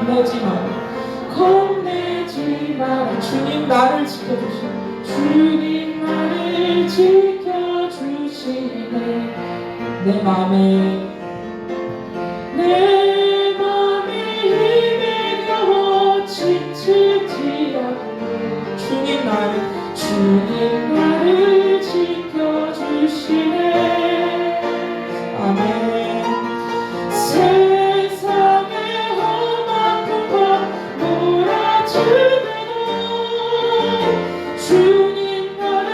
겁내지 마라. 주님 나를 지켜주시네. 주님 나를 지켜주시네. 내 맘에 힘에 겨워 지치지 않고 주님 나를 지켜주시네. 아멘. 세상의 험한 것 몰아치더라도 주님 나를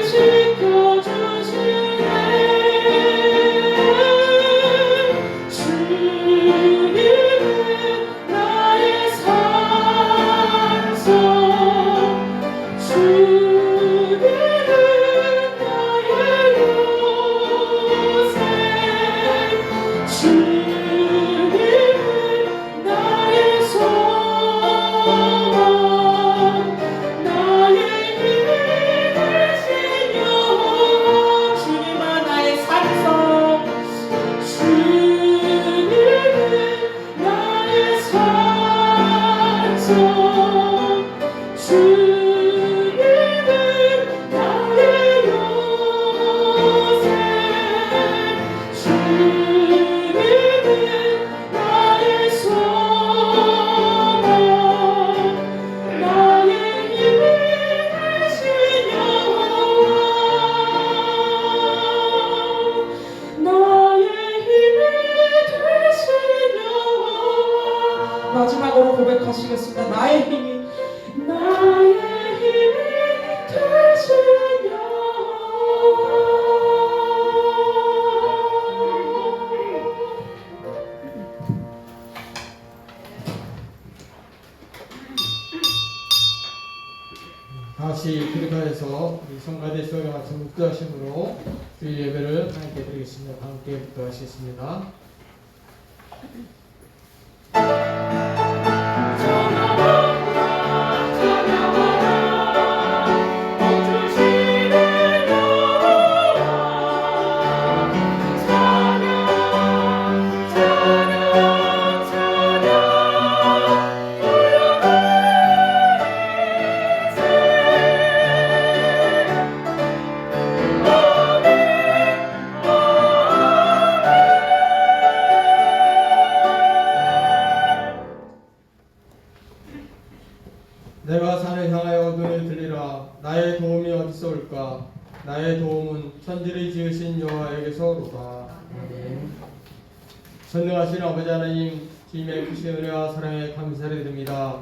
지켜주시네. 주님은 나의 산성, 주님은 나의 요새, 주님은 나의 소원, 나의 힘이 되신 여호와. 주님은 나의 산성, 주님은 나의 산성, 주님은 나의 요새, 주님은 나의 소원, 나의 힘이 되신 여호와. 나의 힘이 되신 여호와. 마지막으로 고백하시겠습니다. 나의 힘이 되신 여호와. 다시 기도하여서 우리 성가대 수요일 아침 묵도하심으로 주일 예배를 함께 드리겠습니다. 함께 묵도하시겠습니다. 내가 산을 향하여 눈을 들리라. 나의 도움이 어디서 올까? 나의 도움은 천지를 지으신 여호와에게서 오로다. 아멘. 전능하신 아버지 하나님, 주님의 크신 은혜와 사랑에 감사를 드립니다.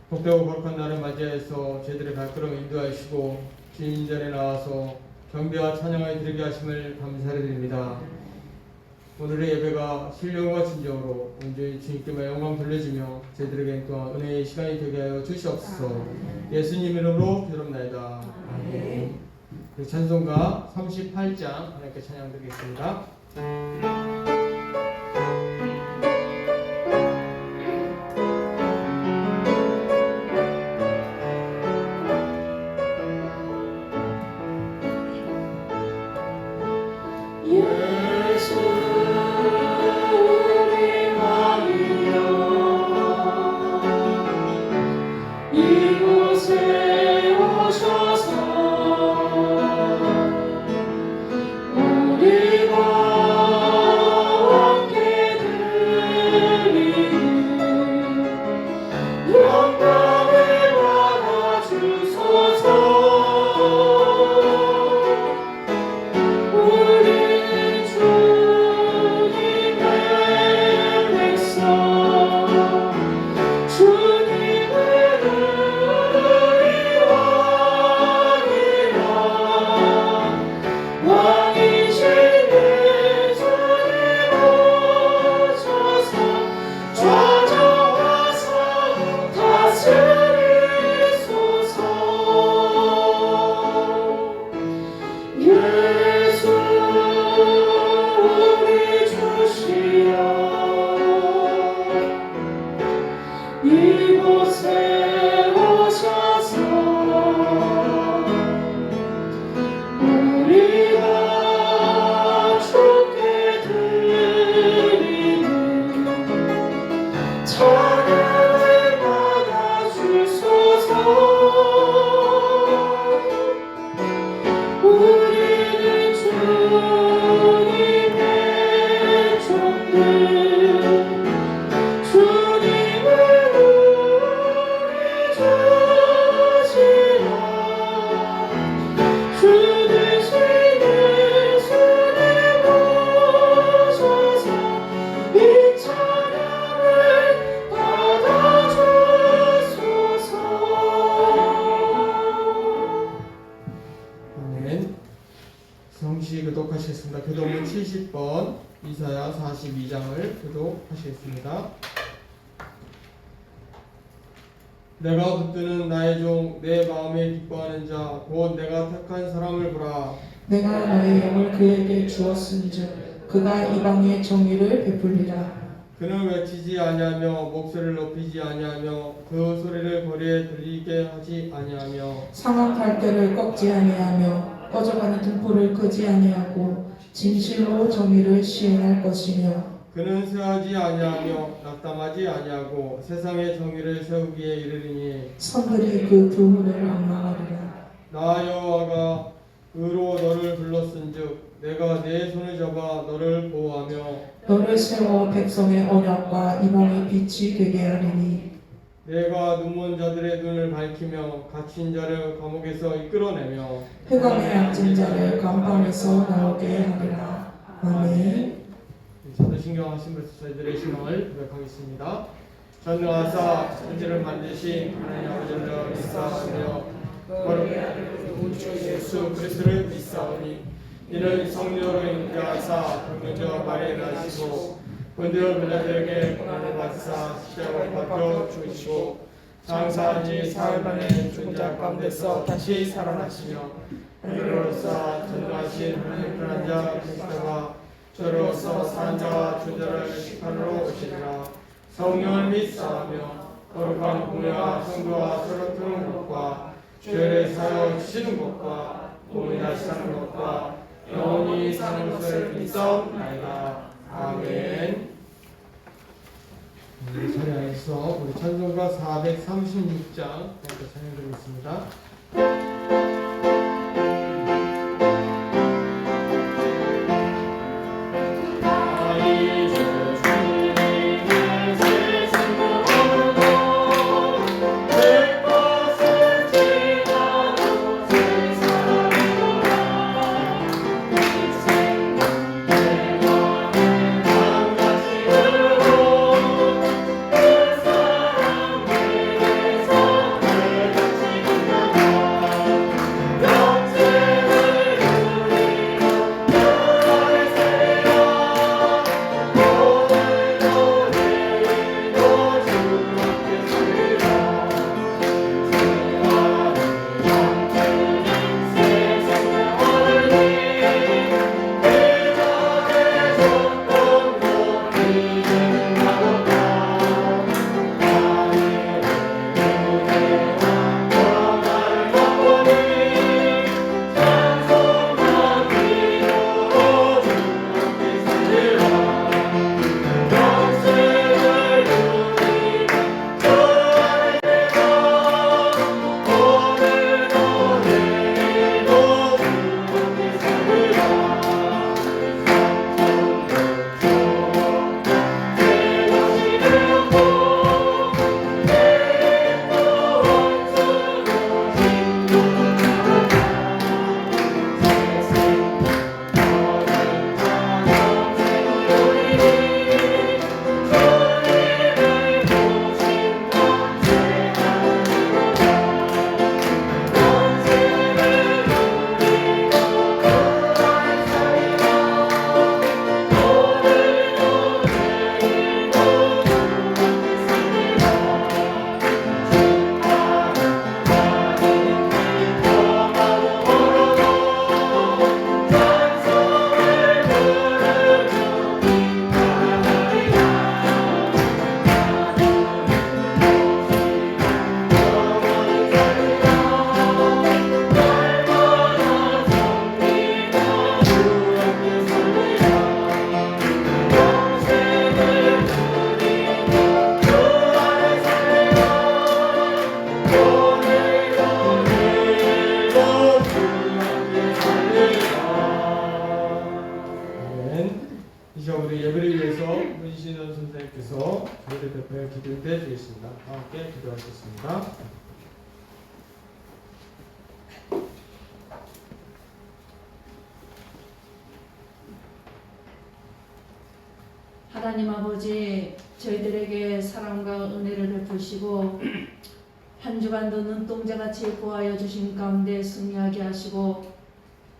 복되고 거룩한 날을 맞이해서 저희들의 발걸음을 인도하시고 주님 전에 나와서 경배와 찬양을 드리게 하심을 감사를 드립니다. 오늘의 예배가 신령과 진정으로 온전히 주님께만 영광 돌려주며 저희들에게 또한 은혜의 시간이 되게 하여 주시옵소서. 예수님 이름으로 기도합나이다. 아멘. 찬송가 38장 하나님께 찬양 드리겠습니다. 이곳에 오셔서 우리가 하시겠습니다. 내가 붙드는 나의 종 내 마음에 기뻐하는 자 곧 내가 택한 사람을 보라. 내가 너의 영을 그에게 주었은즉 그가 이방의 정의를 베풀리라. 그는 외치지 아니하며 목소리를 높이지 아니하며 그 소리를 거리에 들리게 하지 아니하며 상한 갈대를 꺾지 아니하며 꺼져가는 등불을 끄지 아니하고 진실로 정의를 시행할 것이며 그는 쇠하지 아니하며 낙담하지 아니하고 세상의 정의를 세우기에 이르리니 선들이 그 교훈을 악망하리라. 나 여호와가 의로 너를 불렀은즉 내가 내 손을 잡아 너를 보호하며 너를 세워 백성의 언약과 이방의 빛이 되게 하리니 내가 눈먼 자들의 눈을 밝히며 갇힌 자를 감옥에서 이끌어내며 회감에 앉은 자를 감방에서 나오게 하리라. 아멘. 사도신경 하신 저희들의 신앙을 고백하겠습니다. 전능하사 천지를 만드신 하나님 아버지를 믿사오며 거룩의 아들 우리 주 예수 그리스도를 믿사오니 이는 성령으로 인도하사 성령자 말에 나시고 본디오 빌라도에게 고난을 받으사 십자가에 박혀 죽으시고 장사하니 사흘 만에 죽은 자 가운데서 다시 살아나시며 하늘로서 전능하신 하나님 편한 자 그리스도가 저로서 사는 자와 존재를 심판으로 오시리라. 성령을 믿사오며 거룩한 공회와 성도와 서로 두는 것과 죄를 사여 주시는 것과 몸이 다시 사는 것과 영원히 사는 것을 믿사옵나이다. 아멘. 이 자리에서 우리 찬송가 436장 함께 찬양드리겠습니다. 우리 예배를 위해서 문신원 선생님께서 저희들 대표에 기도해 주겠습니다. 함께 기도하겠습니다. 하나님 아버지, 저희들에게 사랑과 은혜를 베푸시고 한 주간도 눈동자같이 보하여 주신 가운데 승리하게 하시고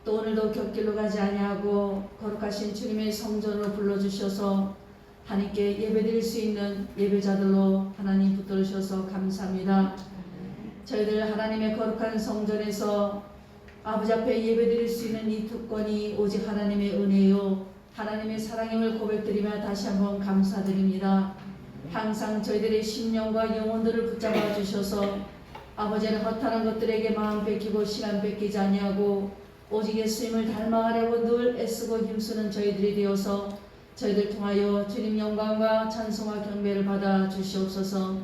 또 오늘도 곁길로 가지 아니하고 거룩하신 주님의 성전으로 불러주셔서 하나님께 예배드릴 수 있는 예배자들로 하나님 붙들으셔서 감사합니다. 저희들 하나님의 거룩한 성전에서 아버지 앞에 예배드릴 수 있는 이 특권이 오직 하나님의 은혜요 하나님의 사랑임을 고백드리며 다시 한번 감사드립니다. 항상 저희들의 심령과 영혼들을 붙잡아 주셔서 아버지는 허탄한 것들에게 마음 뺏기고 시간 뺏기지 아니하고 오직 예수님을 닮아가려고 늘 애쓰고 힘쓰는 저희들이 되어서 저희들 통하여 주님 영광과 찬송과 경배를 받아 주시옵소서.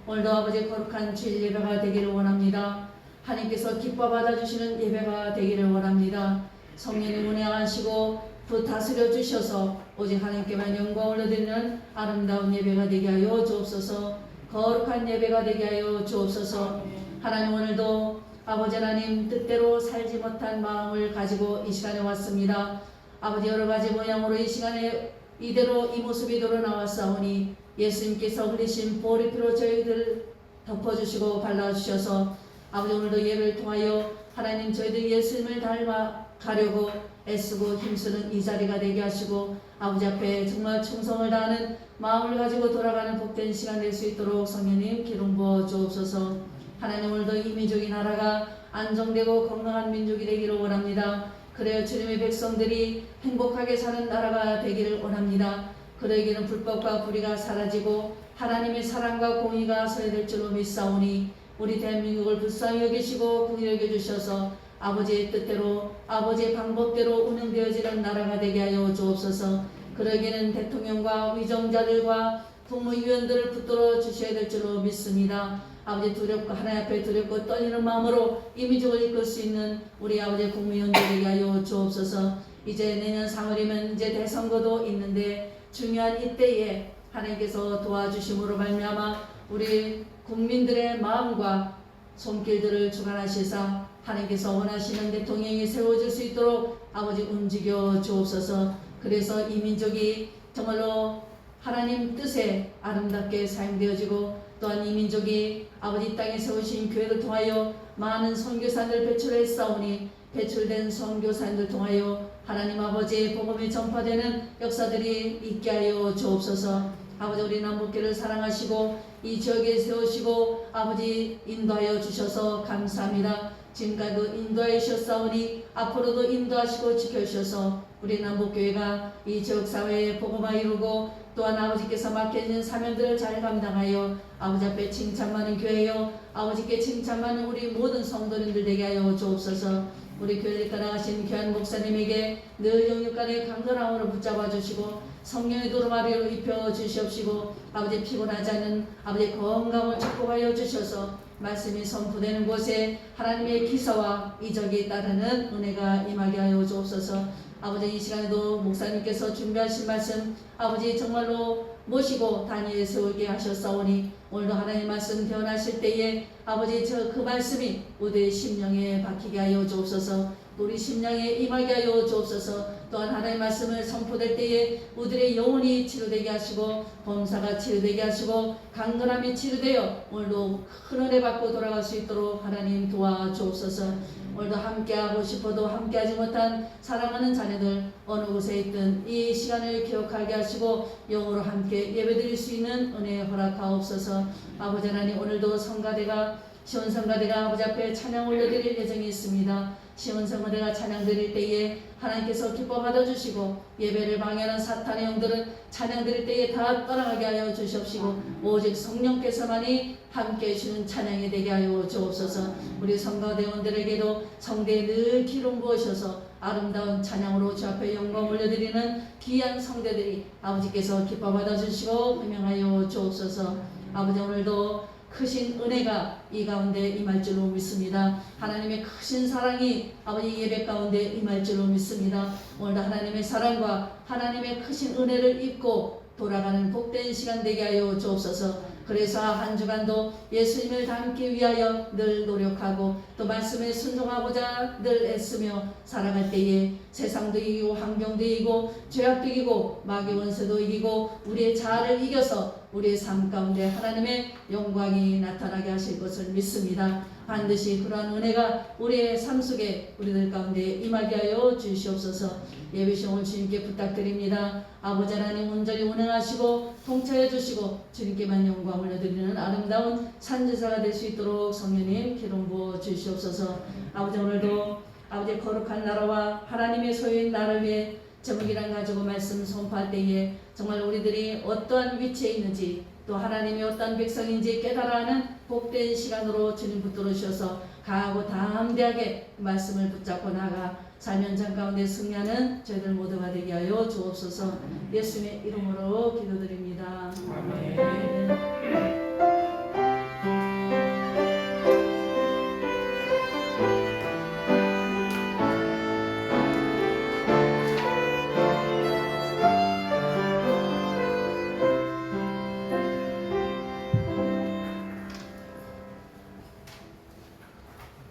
오늘도 아버지 거룩한 주일 예배가 되기를 원합니다. 하나님께서 기뻐 받아주시는 예배가 되기를 원합니다. 성령님 운행하시고 다스려 주셔서 오직 하나님께만 영광을 올려드리는 아름다운 예배가 되게 하여 주옵소서. 거룩한 예배가 되게 하여 주옵소서. 하나님 오늘도 아버지 하나님 뜻대로 살지 못한 마음을 가지고 이 시간에 왔습니다. 아버지 여러 가지 모양으로 이 시간에 이대로 이 모습이 드러나왔사오니 예수님께서 흘리신 보리 피로 저희들 덮어주시고 발라주셔서 아버지 오늘도 예배를 통하여 하나님 저희들 예수님을 닮아가려고 애쓰고 힘쓰는 이 자리가 되게 하시고 아버지 앞에 정말 충성을 다하는 마음을 가지고 돌아가는 복된 시간 될 수 있도록 성령님 기름 부어 주옵소서. 하나님 오늘도 이 민족이 나라가 안정되고 건강한 민족이 되기를 원합니다. 그래야 주님의 백성들이 행복하게 사는 나라가 되기를 원합니다. 그러기에는 불법과 불의가 사라지고 하나님의 사랑과 공의가 서야 될 줄로 믿사오니 우리 대한민국을 불쌍히 여기시고 공의 여겨주셔서 아버지의 뜻대로 아버지의 방법대로 운영되어지는 나라가 되게 하여 주옵소서. 그러기에는 대통령과 위정자들과 국무위원들을 붙들어 주셔야 될 줄로 믿습니다. 아버지 두렵고 하나님 앞에 두렵고 떨리는 마음으로 이 민족을 이끌 수 있는 우리 아버지 국무위원들 되게 하여 주옵소서. 이제 내년 3월이면 이제 대선거도 있는데 중요한 이때에 하나님께서 도와주심으로 말미암아 우리 국민들의 마음과 손길들을 주관하시사 하나님께서 원하시는 대통령이 세워질 수 있도록 아버지 움직여 주옵소서. 그래서 이 민족이 정말로 하나님 뜻에 아름답게 사용되어지고 또한 이 민족이 아버지 땅에 세우신 교회를 통하여 많은 선교사들 배출했사오니 배출된 선교사님들 통하여 하나님 아버지의 복음이 전파되는 역사들이 있게 하여 주옵소서. 아버지 우리 남북교를 사랑하시고 이 지역에 세우시고 아버지 인도하여 주셔서 감사합니다. 지금까지도 인도하여 주셨사오니 앞으로도 인도하시고 지켜주셔서 우리 남북교회가 이 지역사회에 복음화 이루고 또한 아버지께서 맡겨진 사명들을 잘 감당하여 아버지 앞에 칭찬 많은 교회요 아버지께 칭찬 많은 우리 모든 성도님들 되게 하여 주옵소서. 우리 교회를 따라가신 귀한 목사님에게 늘 영육간의 강건함으로 붙잡아 주시고 성령의 두루마리로 입혀 주시옵시고 아버지 피곤하지 않은 아버지 건강을 축복하여 주셔서 말씀이 선포되는 곳에 하나님의 기사와 이적이 따르는 은혜가 임하게 하여 주옵소서. 아버지 이 시간에도 목사님께서 준비하신 말씀 아버지 정말로 모시고 단위에 세우게 하셨사오니 오늘도 하나님의 말씀 변하실 때에 아버지 그 말씀이 우리의 심령에 박히게 하여 주옵소서. 우리 심령에 임하게 하여 주옵소서. 또한 하나님의 말씀을 선포될 때에 우리의 영혼이 치료되게 하시고 범사가 치료되게 하시고 강건함이 치료되어 오늘도 큰 은혜 받고 돌아갈 수 있도록 하나님 도와주옵소서. 오늘도 함께하고 싶어도 함께하지 못한 사랑하는 자녀들 어느 곳에 있든 이 시간을 기억하게 하시고 영으로 함께 예배드릴 수 있는 은혜 허락하옵소서. 아버지 하나님 오늘도 성가대가 시온성가대가 아버지 앞에 찬양 올려드릴 예정이 있습니다. 시온성가대가 찬양 드릴 때에 하나님께서 기뻐 받아주시고 예배를 방해하는 사탄의 영들은 찬양 드릴 때에 다 떠나가게 하여 주시옵시고 오직 성령께서만이 함께 해주는 찬양이 되게 하여 주옵소서. 우리 성가대원들에게도 성대에 늘 기름 부으셔서 아름다운 찬양으로 주 앞에 영광 올려드리는 귀한 성대들이 아버지께서 기뻐 받아주시고 분명하여 주옵소서. 아버지 오늘도 크신 은혜가 이 가운데 임할 줄로 믿습니다. 하나님의 크신 사랑이 아버지 예배 가운데 임할 줄로 믿습니다. 오늘도 하나님의 사랑과 하나님의 크신 은혜를 입고 돌아가는 복된 시간 되게 하여 주옵소서. 그래서 한 주간도 예수님을 닮기 위하여 늘 노력하고 또 말씀에 순종하고자 늘 애쓰며 살아갈 때에 세상도 이기고 환경도 이기고 죄악도 이기고 마귀 원수도 이기고 우리의 자아를 이겨서 우리의 삶 가운데 하나님의 영광이 나타나게 하실 것을 믿습니다. 반드시 그러한 은혜가 우리의 삶 속에 우리들 가운데 임하게 하여 주시옵소서. 예배 시험을 주님께 부탁드립니다. 아버지 하나님 온전히 운행하시고 통치해 주시고 주님께만 영광을 올려드리는 아름다운 산지사가 될 수 있도록 성령님 기름 부어 주시옵소서. 아버지 오늘도 아버지의 거룩한 나라와 하나님의 소유인 나를 위해 제목이랑 가지고 말씀 선포할 때에 정말 우리들이 어떠한 위치에 있는지 또 하나님이 어떠한 백성인지 깨달아하는 복된 시간으로 주님 붙들어 주셔서 강하고 담대하게 말씀을 붙잡고 나가 삶 현장 가운데 승리하는 저희들 모두가 되게 하여 주옵소서. 예수님의 이름으로 기도드립니다. 아멘.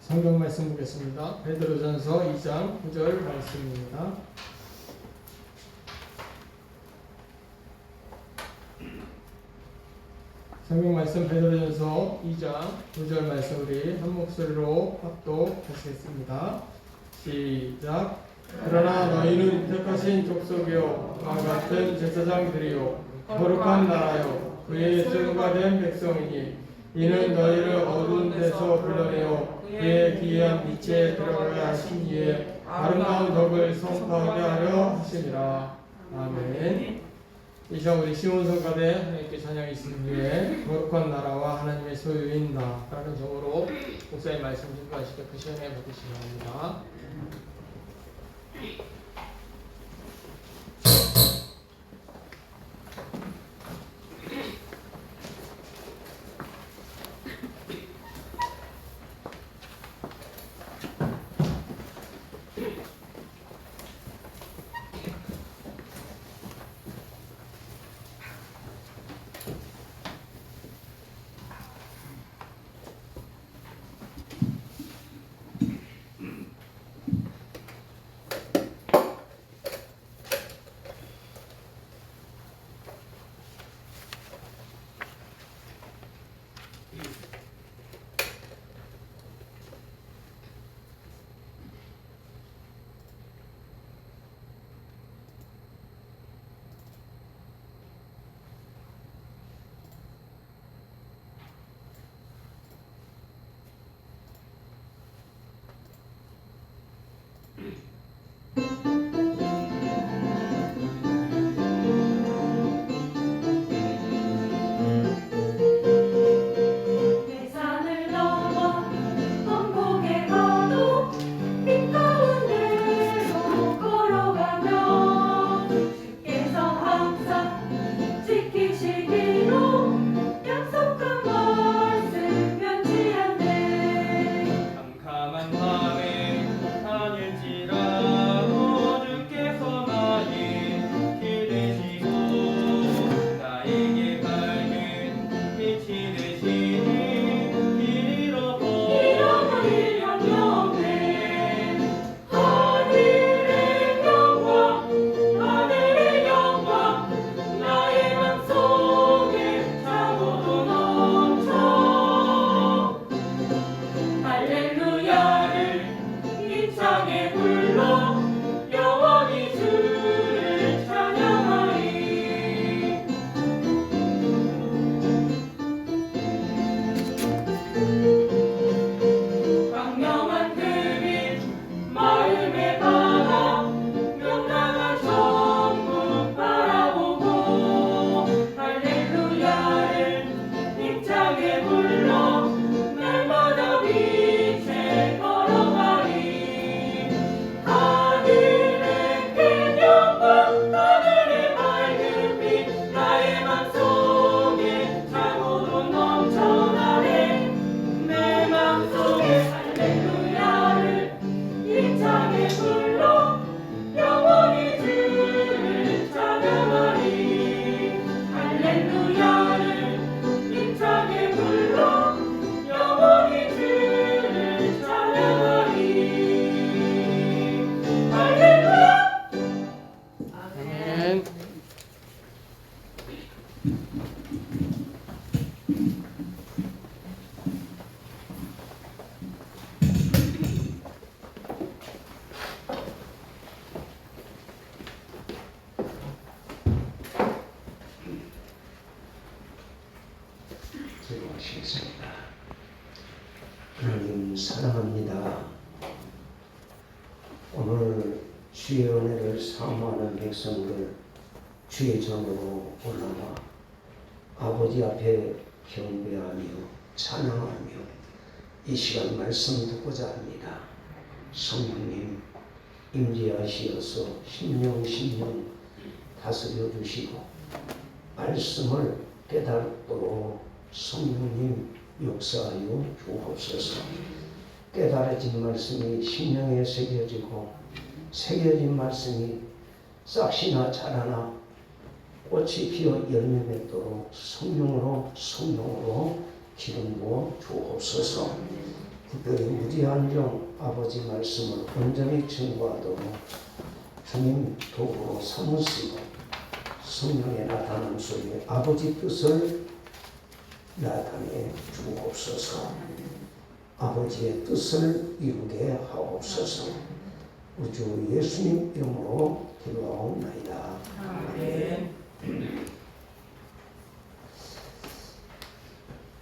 성경 말씀 보겠습니다. 베드로전서 2장 9절 말씀입니다. 성경 말씀 베드로전서 2장 9절 말씀 우리 한 목소리로 합독하시겠습니다. 시작. 그러나 너희는 택하신 족속이요 과 같은 제사장들이요 거룩한 나라요 그의 소유가 된 백성이니 이는 너희를 어두운 데서 불러내어 그의 기이한 빛에 들어가게 하신 이에 아름다운 덕을 선포하게 하려 하시니라. 아멘. 이 시간 우리 시온성가대 하나님께 찬양이 있은 후에 거룩한 나라와 하나님의 소유인 나라는 정으로 목사의 말씀 증거하시게 그 시간에 받으시기 바랍니다. 기도하시겠습니다. 하나님 사랑합니다. 오늘 주의 은혜를 사모하는 백성들 주의 전으로 올라와 아버지 앞에 경배하며 찬양하며 이 시간 말씀 듣고자 합니다. 성령님 임재하시어서 심령 다스려 주시고 말씀을 깨닫도록 성령님 역사하여 주옵소서. 깨달아진 말씀이 심령에 새겨지고 새겨진 말씀이 싹시나 자라나 꽃이 피어 열매 맺도록 성령으로 기름 부어 주옵소서. 특별히 무지한 종 아버지 말씀을 온전히 증거하도록 주님 도구로 삼으시고 성령의 나타남 속에 아버지 뜻을 나타내 주옵소서. 아버지의 뜻을 이루게 하옵소서. 우주 예수님 이름으로 기도하옵나이다. 아멘.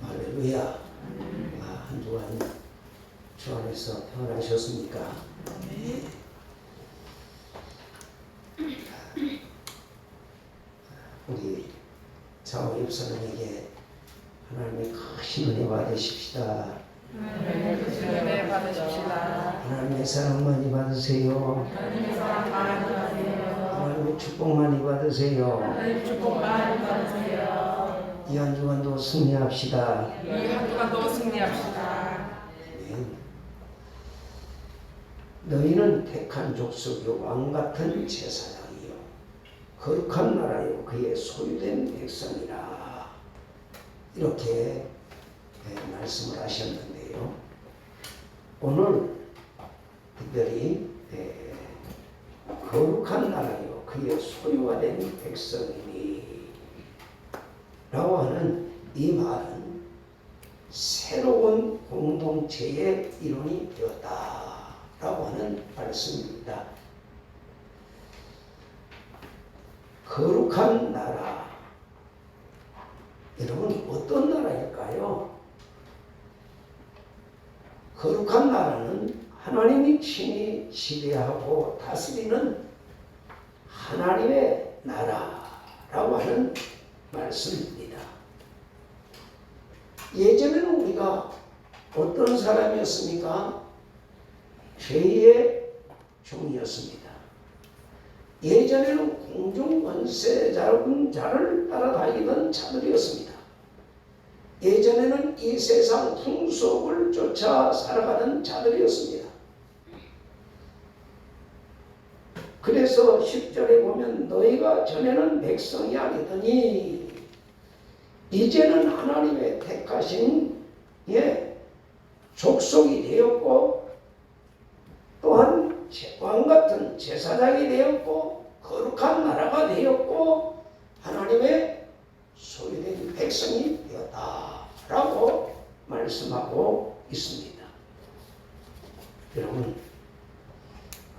할렐루야. 한 주간 주 안에서 평안하셨습니까? 우리 장호 집사님에게 하나님의 큰 은혜 받으십시다. 은혜 받으십시다. 하나님의 사랑 많이 받으세요. 하나님의 사랑 많이 받으세요. 하나님의 축복 많이 받으세요. 하나님 축복 많이 받으세요. 이 한 주간도 승리합시다. 이 한 주간도 승리합시다. 아멘. 너희는 택한 족속이요 왕같은 제사장이요 거룩한 나라요 그의 소유된 백성이라. 이렇게 말씀을 하셨는데요. 오늘 특별히 거룩한 나라요 그의 소유가 된 백성이니 라고 하는 이 말은 새로운 공동체의 일원이 되었다 라고 하는 말씀입니다. 거룩한 나라, 여러분 어떤 나라일까요? 거룩한 나라는 하나님이 친히 지배하고 다스리는 하나님의 나라라고 하는 말씀입니다. 예전에는 우리가 어떤 사람이었습니까? 죄의 종이었습니다. 예전에는 공중권세자를 따라다니던 자들이었습니다. 예전에는 이 세상 풍속을 쫓아 살아가는 자들이었습니다. 그래서 10절에 보면 너희가 전에는 백성이 아니더니 이제는 하나님의 택하신 족속이 되었고 또한 왕같은 제사장이 되었고 거룩한 나라가 되었고 하나님의 소유된 백성이 되었다라고 말씀하고 있습니다. 여러분,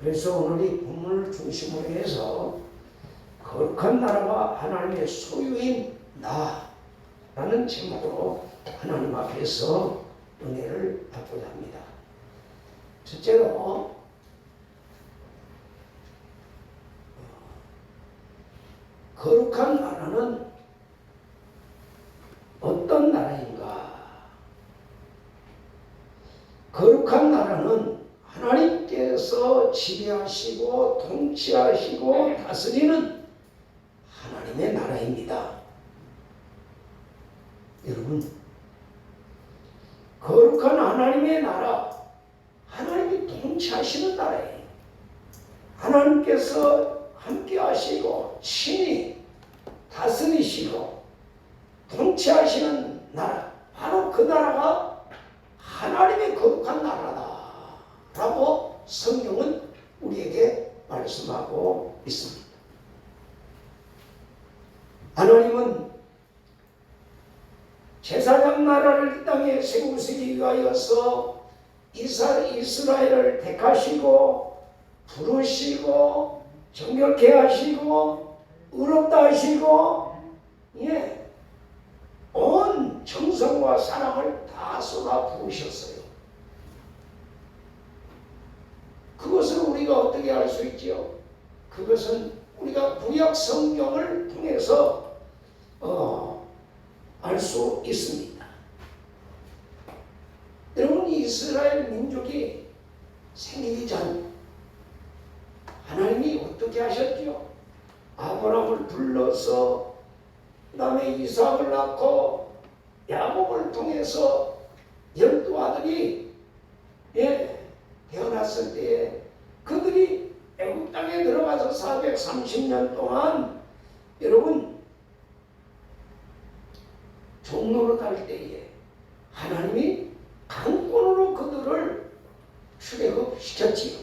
그래서 오늘 이 본문을 중심으로 해서 거룩한 나라가 하나님의 소유인 나라는 제목으로 하나님 앞에서 은혜를 받고자 합니다. 첫째로 거룩한 나라는 어떤 나라인가? 거룩한 나라는 하나님께서 지배하시고 통치하시고 다스리는 하나님의 나라입니다. 여러분, 거룩한 하나님의 나라, 하나님이 통치하시는 나라예요. 하나님께서 함께 하시고 친히 다스리시고 통치하시는 나라, 바로 그 나라가 하나님의 거룩한 나라다라고 성경은 우리에게 말씀하고 있습니다. 하나님은 제사장 나라를 이 땅에 세우시기 위하여서 이스라엘을 택하시고 부르시고 정결케 하시고 의롭다 하시고 온 정성과 힘과 사랑을 다 쏟아 부으셨어요. 그것을 우리가 어떻게 알 수 있지요? 그것은 우리가 구약 성경을 통해서 알 수 있습니다. 여러분, 이스라엘 민족이 생기기 전 하나님이 어떻게 하셨죠? 아브라함을 불러서 그 다음에 이삭을 낳고 야곱을 통해서 12아들이 태어났을 때에 그들이 애국 땅에 들어가서 430년 동안 여러분 종로로 갈 때에 하나님이 강권으로 그들을 출애굽시켰지요.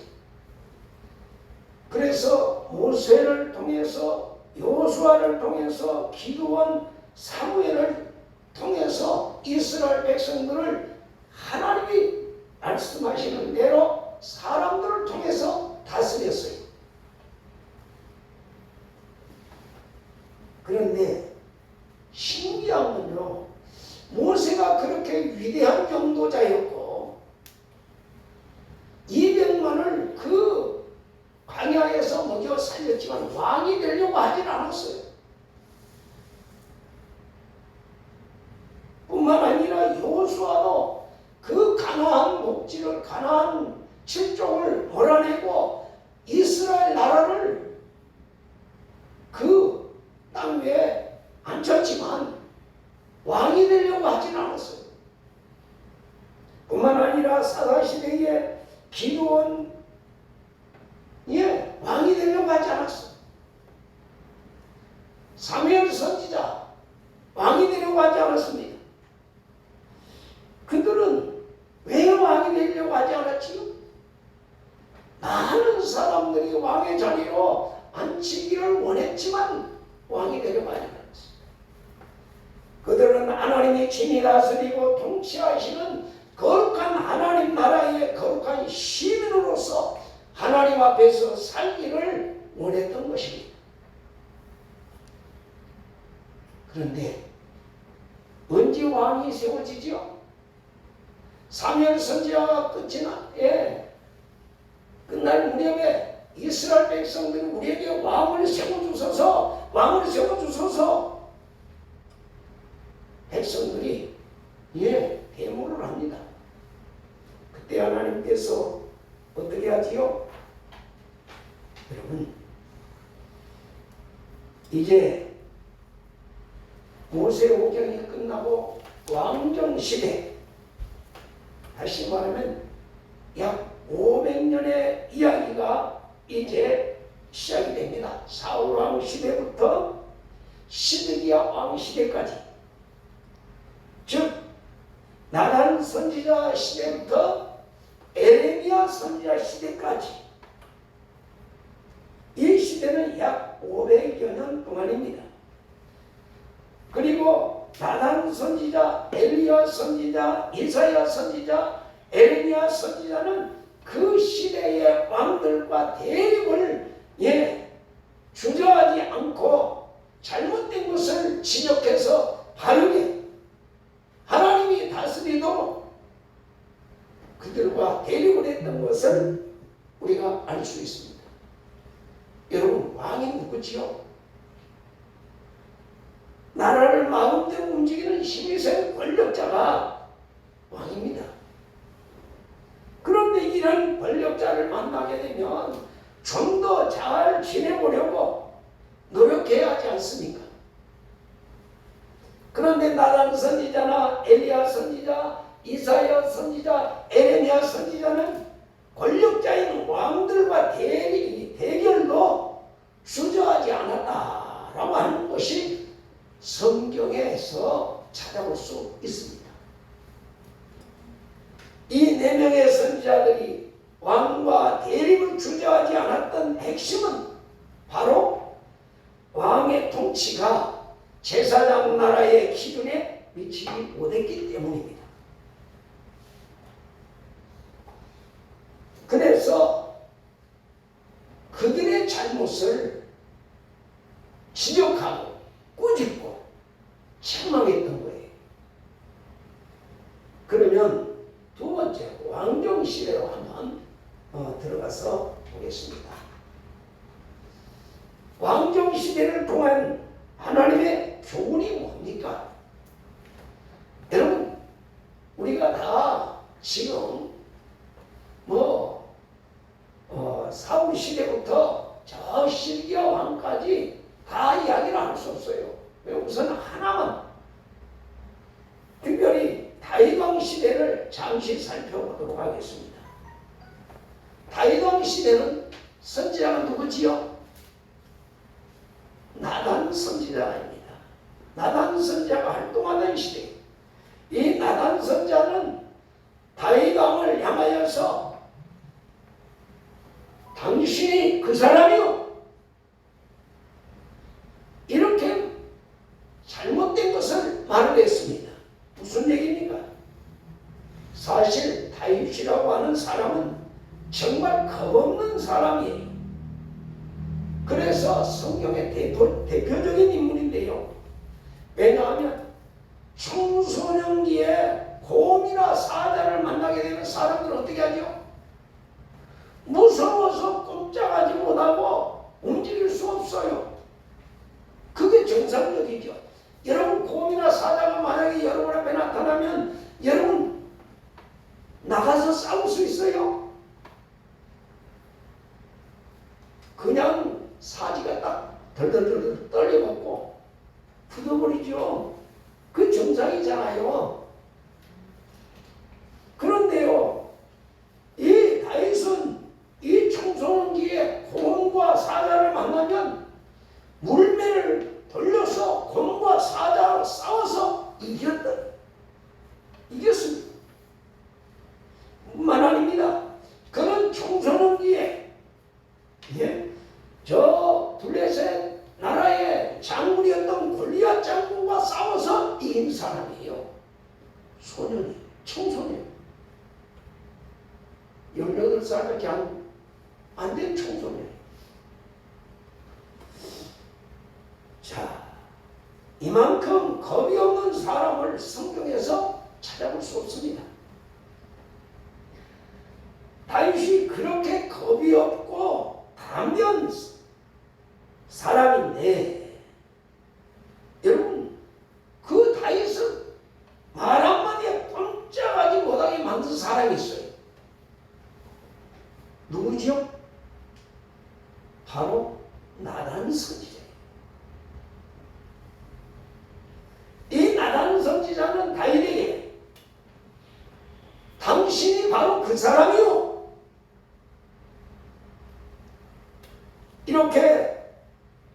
그래서 모세를 통해서 여호수아를 통해서 기드온 사무엘을 통해서 이스라엘 백성들을 하나님이 말씀하시는 대로 사람들을 통해서 다스렸어요. 그런데 신기한 건요, 모세가 그렇게 위대한 경도자였고 200만을 그 광야에서 먹여 살렸지만 왕이 되려고 하진 않았어요. 뿐만 아니라 여호수아도 그 가나안 목지를, 가나안 7족을 몰아내고 이스라엘 나라를 그 땅 위에 앉혔지만 왕이 되려고 하진 않았어요. 뿐만 아니라 사사시대에 기드온 왕이 되려고 하지 않았어요. 사무엘 선지자 왕이 되려고 하지 않았습니다. 그들은 왜 왕이 되려고 하지 않았지요? 많은 사람들이 왕의 자리로 앉히기를 원했지만 왕이 되려고 하지 않았어요. 그들은 하나님이 친히 다스리고 통치하시는 거룩한 하나님 나라의 거룩한 시민으로서 하나님 앞에서 살기를 원했던 것입니다. 그런데 언제 왕이 세워지죠? 사무엘 선지자가 끝날 무렵에 이스라엘 백성들이 우리에게 왕을 세워주소서, 왕을 세워주소서. 백성들이 대모를 합니다. 그때 하나님께서 어떻게 하지요? 여러분, 이제 모세 오경이 끝나고 왕정 시대, 다시 말하면 약 500년의 이야기가 이제 시작이 됩니다. 사울 왕 시대부터 시드기야 왕 시대까지, 즉 나단 선지자 시대부터 에레미야 선지자 시대까지, 이 시대는 약 500여 년 동안입니다. 그리고 나단 선지자, 엘리야 선지자, 이사야 선지자, 에레미야 선지자는 그 시대의 왕들과 대립을 주저하지 않고 잘못된 것을 지적해서 바르게 하나님이 다스리도록 그들과 대립을 했던 것을 우리가 알 수 있습니다. 여러분, 왕이 누구지요? 나라를 마음대로 움직이는 힘이 센 권력자가 왕입니다. 그런데 이런 권력자를 만나게 되면 좀 더 잘 지내보려고 노력해야 하지 않습니까? 그런데 나단 선지자나 엘리야 선지자, 이사야 선지자, 에레미야 선지자는 권력자인 왕들과 대결도 주저하지 않았다라고 하는 것이 성경에서 찾아볼 수 있습니다. 이 4명의 선지자들이 왕과 대립을 주저하지 않았던 핵심은 바로 왕의 통치가 제사장 나라의 기준에 미치지 못했기 때문입니다. 그래서 그들의 잘못을 지적하고 꾸짖고 책망했던 거예요. 시대를 잠시 살펴보도록 하겠습니다. 다윗 왕 시대는 선지자가 누구지요? 나단 선지자입니다. 나단 선지자가 활동하던 시대, 이 나단 선지자는 다윗 왕을 향하여서 당신이 그 사람이요, 이렇게 잘못된 것을 말을 했습니다. 무슨 얘기입니까? 사실 다윗이라고 하는 사람은 정말 겁없는 사람이에요. 그래서 성경의 대표적인 인물인데요. 왜냐하면 청소년기에 곰이나 사자를 만나게 되면 사람들은 어떻게 하죠? 무서워서 꼼짝하지 못하고 움직일 수 없어요. 그게 정상적이죠. 여러분, 곰이나 사자가 만약에 여러분 앞에 나타나면 여러분 나가서 싸울 수 있어요? 그냥 사지가 딱 덜덜덜 떨려갖고 굳어버리죠. 그 정상이잖아요. 그런데요, 이 다윗은 이 청소년기에 곰과 사자를 만나면 물매를 돌려서 곰과 사자로 싸워서 이겼습니다. 뿐만 아닙니다. 그는 청소년기에 저 블레셋 나라의 장군이었던 골리앗 장군과 싸워서 이긴 사람이에요. 소년이, 청소년, 18살밖에 안 된 청소년. 자, 이만큼 겁이 없는 사람을 성경에서 찾아볼 수 없습니다. 다윗이 그렇게 겁이 없고 단면 사람인데, 여러분, 그 다윗은 말 한마디에 꼼짝하지 못하게 만든 사람이 있어요. 누구지요? 바로 나단 선지자예요. 이 나단 선지자는 다윗에게 당신이 바로 그 사람이요, 이렇게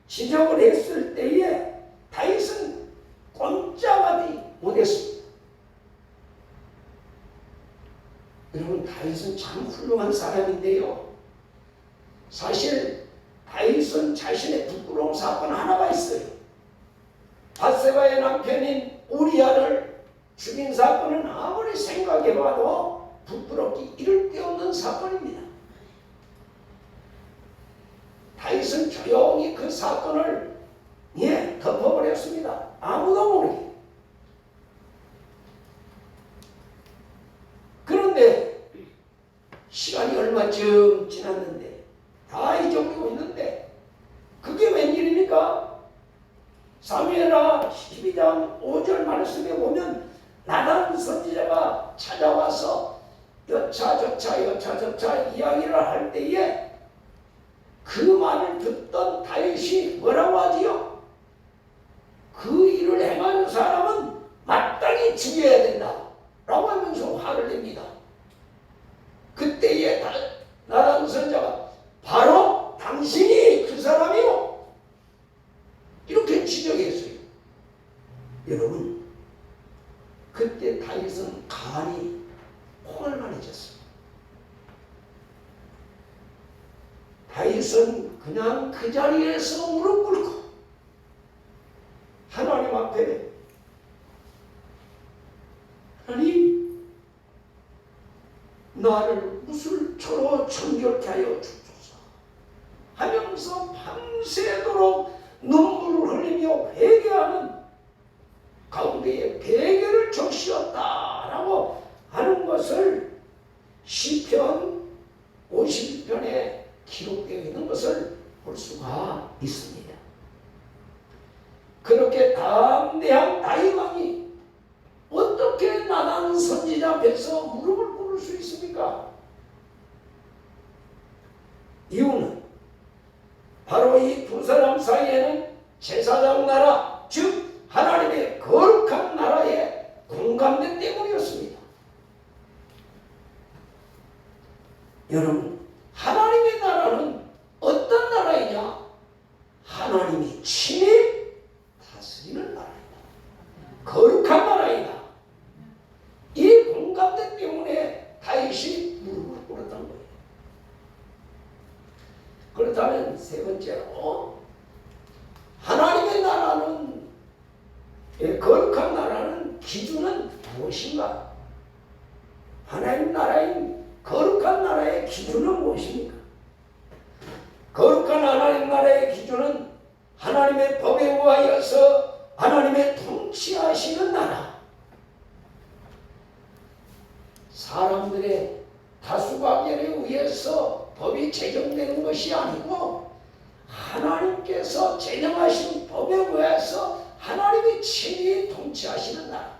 지적을 했을 때에 다윗은 꼼짝하지 못했습니다. 여러분, 다윗은 참 훌륭한 사람인데요, 사실 다윗은 자신의 부끄러운 사건 하나가 있어요. 밧세바의 남편인 우리아를 죽인 사건은 아무리 생각해봐도 부끄럽기 이를 데 없는 사건입니다. 다윗은 조용히 그 사건을 덮어버렸습니다. 아무도 모르게. 그런데 시간이 얼마쯤 지났는데 다 잊어버리고 있는데 그게 웬일입니까? 사무엘하 12장 5절 말씀에 보면 나단 선지자가 찾아와서 여차저차 이야기를 할 때에 그 말을 듣던 다윗이 뭐라고 하지요? 그 일을 행하는 사람은 마땅히 죽여야 된다 라고 하면서 화를 냅니다. 그때에 나단 선지자가 바로 당신이 그 사람이요, 이렇게 지적했어요. 여러분, 그때 다윗은 간이 포괄만해졌어요. 다윗은 그냥 그 자리에서 무릎 꿇고 하나님 앞에, 하나님, 나를 무술초로 정결케 하여 주소서 하면서 밤새도록 눈물을 흘리며 회개하는 가운데에 베개를 적시었다라고 하는 것을 시편 51편에 기록되어 있는 것을 볼 수가 있습니다. 그렇게 담대한 다윗 왕이 어떻게 나단 선지자 앞에서 무릎을 꿇을 수 있습니까? 이유는 바로 이 두 사람 사이에는 제사장 나라, 즉 하나님의 거룩한 나라의 공감대 때문이었습니다. 여러분, 하나님의 나라는 어떤 나라이냐? 하나님이 친히 다스리는 나라이다. 거룩한 나라이다. 이 공감대 때문에 다윗이 무릎을 꿇었던 거예요. 그렇다면 세 번째로, 하나님의 나라는, 거룩한 나라는 기준은 무엇인가? 하나님 나라인 거룩한 나라의 기준은 무엇입니까? 거룩한 하나님 나라의 기준은 하나님의 법에 의하여서 하나님의 통치하시는 나라. 사람들의 다수가결에 의해서 법이 제정되는 것이 아니고 하나님께서 제정하신 법에 의해서 하나님이 친히 통치하시는 나라.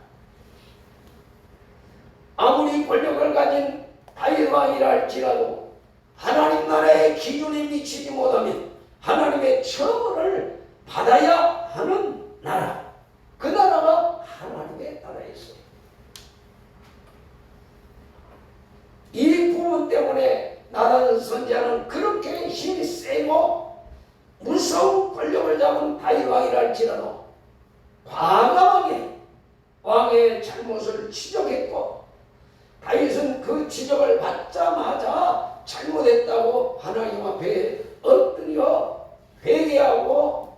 아무리 권력을 가진 다윗 왕이라 할지라도 하나님 나라의 기준에 미치지 못하면 하나님의 처벌을 받아야 하는 나라. 그 나라가 하나님의 나라였어요. 이 부분 때문에 나단 선지자는 그렇게 힘이 세고 무서운 권력을 잡은 다윗 왕이라 할지라도 과감하게 왕의 잘못을 지적했고, 다윗은 그 지적을 받자마자 잘못했다고 하나님 앞에 엎드려 회개하고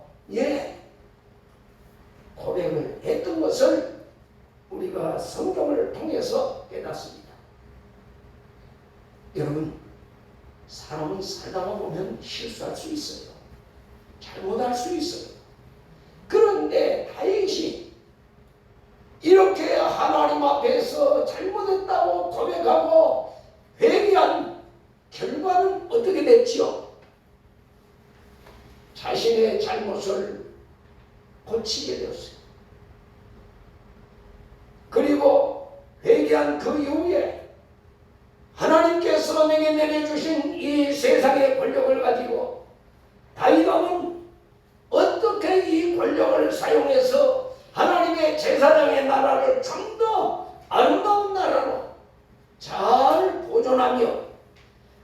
고백을 했던 것을 우리가 성경을 통해서 깨닫습니다. 여러분, 사람은 살다가 보면 실수할 수 있어요. 잘못할 수 있어요. 그런데 다윗이 이렇게 하나님 앞에서 잘못했다고 고백하고 회개한 결과는 어떻게 됐지요? 자신의 잘못을 고치게 되었어요. 그리고 회개한 그 이후에 하나님께서 내게 내려주신 이 세상의 권력을 가지고 다윗 왕은 어떻게 이 권력을 사용해서 하나님의 제사장의 나라를 좀 더 아름다운 나라로 잘 보존하며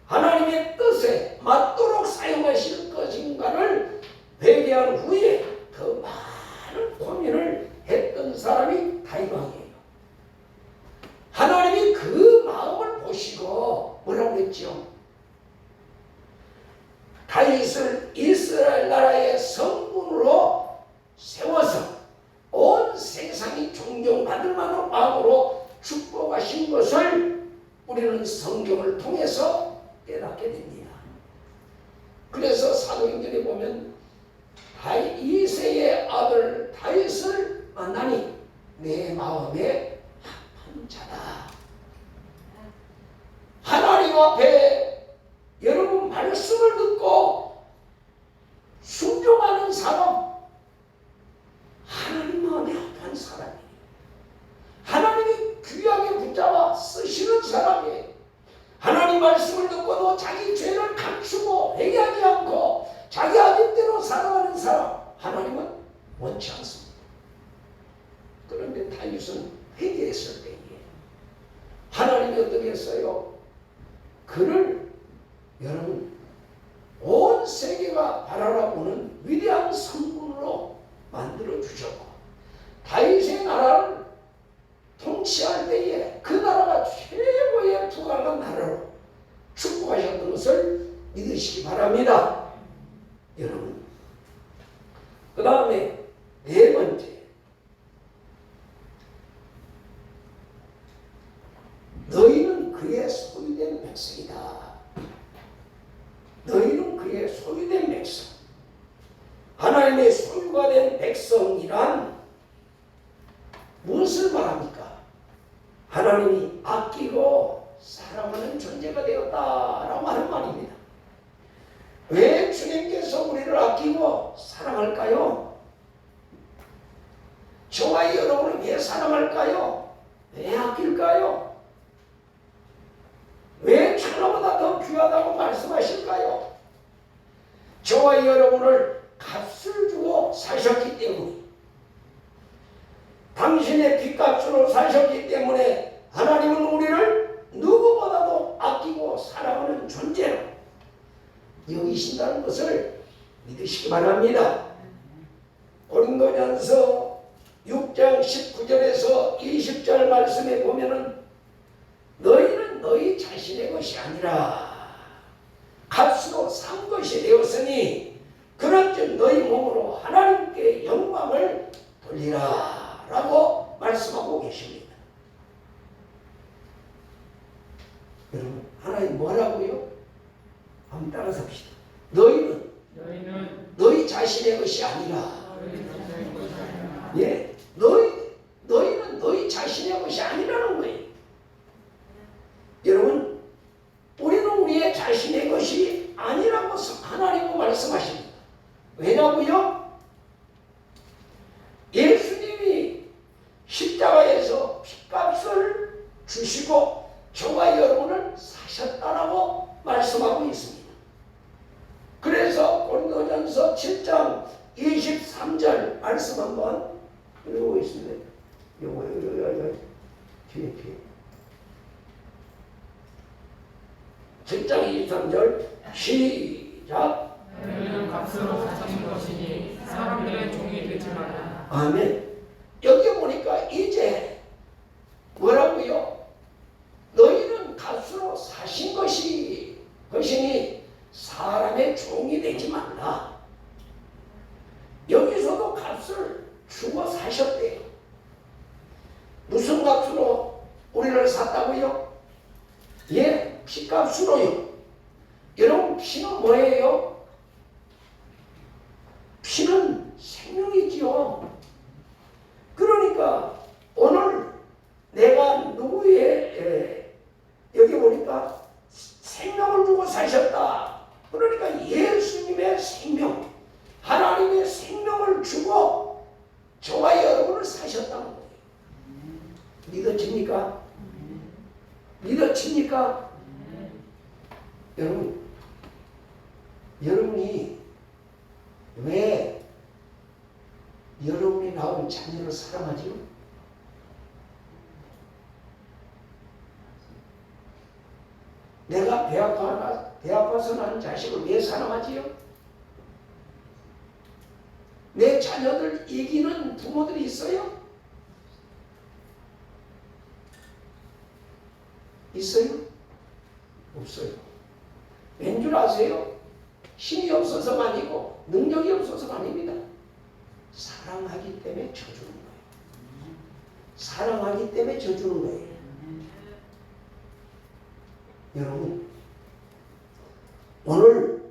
하나님의 뜻에 맞도록 사용하실 것인가를 회개한 후에 더 많은 고민을 했던 사람이 다윗 왕이에요. 하나님이 그 마음을 보시고 뭐라고 그랬죠? 다윗을 이스라엘 나라의 성군으로 세워서 온 세상이 존경받을 만한 왕으로 축복하신 것을 우리는 성경을 통해서 깨닫게 됩니다. 그래서 사도행전에 보면 이새의 아들 다윗을 만나니 내 마음에 합한 자다. 하나님 앞에 여러분 말씀을 듣고 순종하는 사람, 하나님 마음에 합한 사람이에요. 하나님이 귀하게 붙잡아 쓰시는 사람이에요. 하나님 말씀을 듣고도 자기 죄를 감추고 회개하지 않고 자기 아집대로 살아가는 사람, 하나님은 원치 않습니다. 그런데 다윗은 회개했을 때에 하나님이 어떻게 했어요? 그를 여러분 온 세계가 바라보는 위대한 성군으로 만들어 주셨고, 다윗의 나라를 통치할 때에 그 나라가 최고의 부강한 나라로 축복하셨던 것을 믿으시기 바랍니다. 여러분, 그 다음에 네 번째, 너희는 그의 소유된 백성이다. 너희는 그의 소유된 백성. 하나님의 소유가 된 백성이란 무엇을 말합니까? 하나님이 아끼고 사랑하는 존재가 되었다라고 하는 말입니다. 왜 주님께서 우리를 아끼고 사랑할까요? 저와 여러분을 왜 사랑할까요? 왜 아낄까요? 왜 천하보다 더 귀하다고 말씀하실까요? 저와 여러분을 값을 주고 사셨기 때문에, 당신의 핏값으로 사셨기 때문에 하나님은 우리를 누구보다도 아끼고 값으로 살아가는 존재로 여기신다는 것을 믿으시기 바랍니다. 고린도전서 6장 19절에서 20절 말씀에 보면은 너희는 너희 자신의 것이 아니라 값으로 산 것이 되었으니 그런즉 너희 몸으로 하나님께 영광을 돌리라 라고 말씀하고 계십니다. 여러분 하나님 뭐라고요? 한번 따라서 합시다. 너희는 너희 자신의 것이 아니라 예, 너희는 너희 자신의 것이 아니라는 거예요. 여러분 우리는 우리의 자신의 것이 아니라고 하나님은 말씀하십니다. 왜냐고요? 예수님이 십자가에서 핏값을 주시고 저와 여러분을 사셨다라고 말씀하고 있습니다. 그래서 고린도전서 7장 23절 말씀 한번 읽어보겠습니다. 요거 뒤에 7장 23절 시작. 너희는 값으로 사신 것이니 사람들의 종이 되지 마라. 아멘. 여기 보니까 이제 뭐라고요? 너희는 값으로 사신 것이니 사람의 종이 되지 말라. 여기서도 값을 주고 사셨대요. 무슨 값으로 우리를 샀다고요? 예, 피값으로요. 여러분 피는 뭐예요? 피는 생명이지요. 그러니까 오늘 내가 누구의 여기 보니까 생명을 주고 사셨다. 그러니까 예수님의 생명, 하나님의 생명을 주고 저와 여러분을 사셨다는 거예요. 믿어집니까? 믿어집니까? 여러분이 왜 여러분이 낳은 자녀를 사랑하지요? 내가 배 아파서 낳은 자식을 왜 사랑하지요? 내 자녀들 이기는 부모들이 있어요? 있어요? 없어요. 왠 줄 아세요? 힘이 없어서가 아니고 능력이 없어서가 아닙니다. 사랑하기 때문에 져주는 거예요. 사랑하기 때문에 져주는 거예요. 여러분 오늘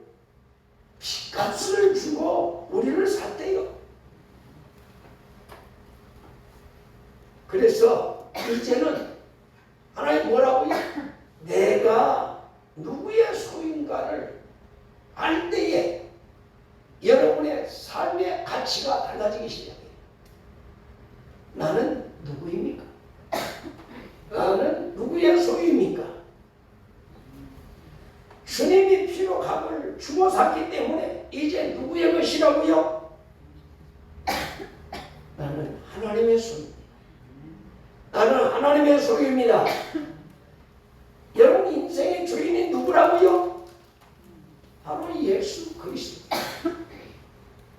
피값을 주고 우리를 샀대요. 그래서 이제는 하나님 뭐라고요? 내가 누구의 소유인가를 알 때에 여러분의 삶의 가치가 달라지기 시작해요. 나는 누구입니까? 나는 누구의 소유입니까? 주님이 피로 값을 주고 샀기 때문에 이제 누구의 것이라고요? 나는 하나님의 소유입니다. 나는 하나님의 소유입니다. 여러분 인생의 주인이 누구라고요? 바로 예수 그리스도.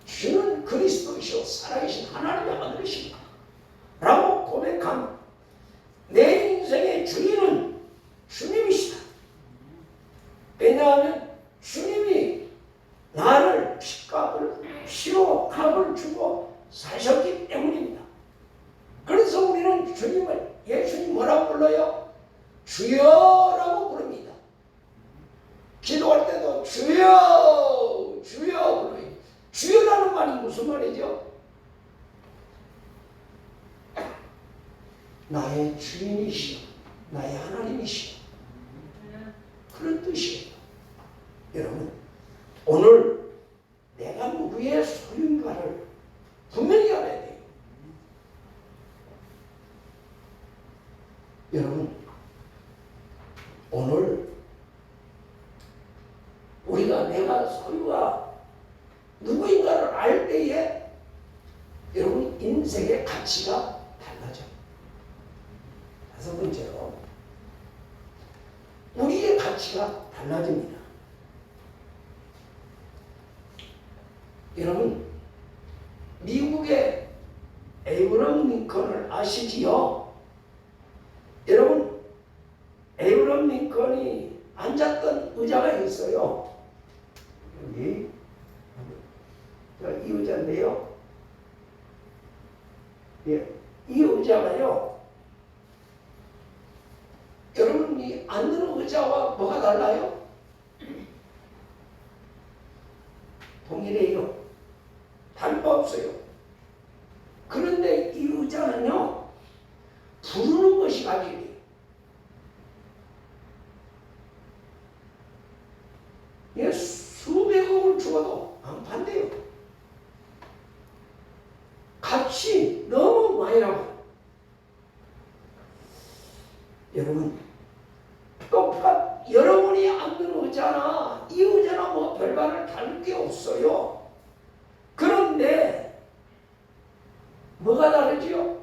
주는 그리스도이시오 살아계신 하나님의 아들이십니다 라고 고백한 내 인생의 주인은 주님이시다. 왜냐하면 주님이 나를 피로 값을 주고 사셨기 때문입니다. 그래서 우리는 주님을 예수님 뭐라고 불러요? 주여라고 부릅니다. 기도할 때도 주여 주여 불러요. 주여라는 말이 무슨 말이죠? 나의 주인이시여 나의 하나님이시여 그런 뜻이에요. 여러분 오늘 내가 누구의 소유인가를 분명히 알아야 돼요. 여러분 오늘 우리가 내가 소유가 누구인가를 알 때에 여러분 인생의 가치가 달라져요. 다섯 번째로 우리의 가치 가치가 달라집니다. 여러분, 미국의 에이브럼 링컨을 아시지요? 여러분, 에이브럼 링컨이 앉았던 의자가 있어요. 여기 이 의자인데요. 예, 이 의자가요. 여러분, 이 앉는 의자와 뭐가 달라요? 동일해요. 다를 바 없어요. 그런데 이 의자는요, 부르는 것이 가격이에요. 예, 수백억을 주어도 안 판대요. 값이 너무 많이 나와요. 여러분, 여러분이 앉는 의자나 이 의자나 뭐 별반을 다를 게 없어요. 그런데 뭐가 다르지요?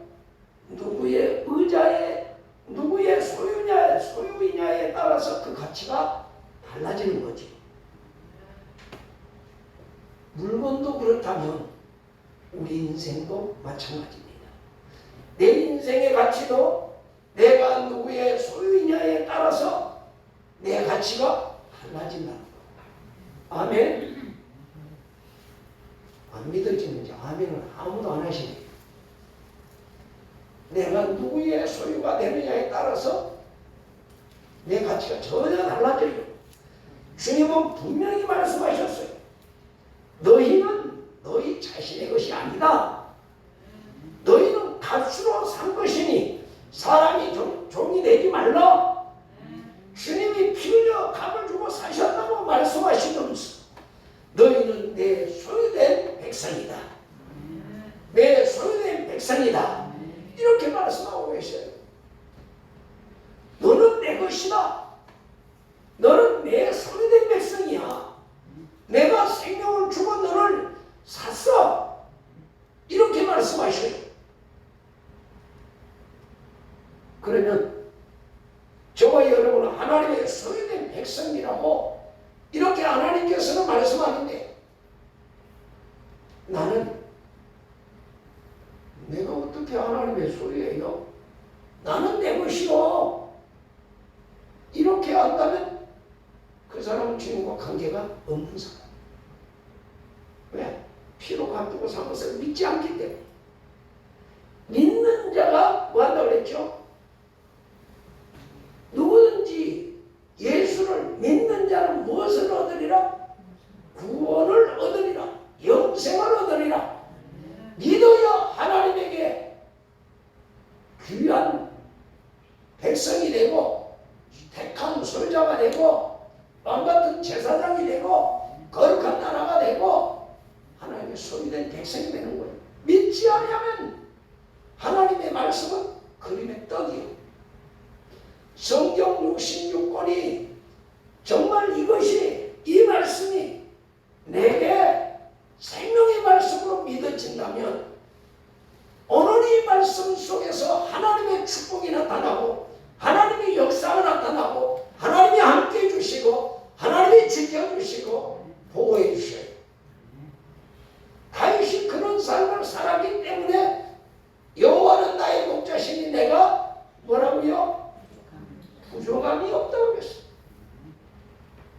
누구의 의자에, 누구의 소유이냐에 따라서 그 가치가 달라지는 거지. 물건도 그렇다면 우리 인생도 마찬가지입니다. 내 인생의 가치도 내가 누구의 소유이냐에 따라서 내 가치가 달라진다는 거. 아멘? 안 믿어지는지 아멘을 아무도 안 하시네요. 내가 누구의 소유가 되느냐에 따라서 내 가치가 전혀 달라져요. 주님은 분명히 말씀하셨어요. 너희는 너희 자신의 것이 아니다. 너희는 값으로 산 것이니 사람이 종이 되지 말라. 주님이 피 흘려 값을 주고 사셨다고 말씀하시면서 너희는 내 소유된 백성이다. 내 소유된 백성이다. 이렇게 말씀하고 계셔요. 너는 내 것이다. 너는 내 소유된 백성이야. 내가 생명을 주고 너를 샀어. 이렇게 말씀하셔요. 그러면 저와 여러분은 하나님의 소유된 백성이라고 이렇게 하나님께서는 말씀하는데 나는 내가 어떻게 하나님의 소유예요? 나는 내 것이요. 이렇게 한다면 그 사람은 주님과 관계가 없는 사람. 왜? 피로 값주고 산 것을 믿지 않기 때문에. 믿는 자가 뭐 한다고 그랬죠? 누구든지 예수를 믿는 자는 무엇을 얻으리라? 구원을 얻으리라. 영생을 얻으리라. 믿어야 하나님에게 귀한 백성이 되고 택한 소유자가 되고 왕같은 제사장이 되고 거룩한 나라가 되고 하나님의 소유된 백성이 되는 거예요. 믿지 않으면 하나님의 말씀은 그림의 떡이에요. 성경 66권이 정말 이것이 이 말씀이 내게 생명의 말씀으로 믿어진다면 오늘 이 말씀 속에서 하나님의 축복이 나타나고 하나님의 역사가 나타나고 하나님이 함께해 주시고 하나님이 지켜주시고 보호해 주셔요. 다윗이 그런 삶을 살았기 때문에 여호와는 나의 목자시니 내가 뭐라고요? 부족함이 없다고 했어요.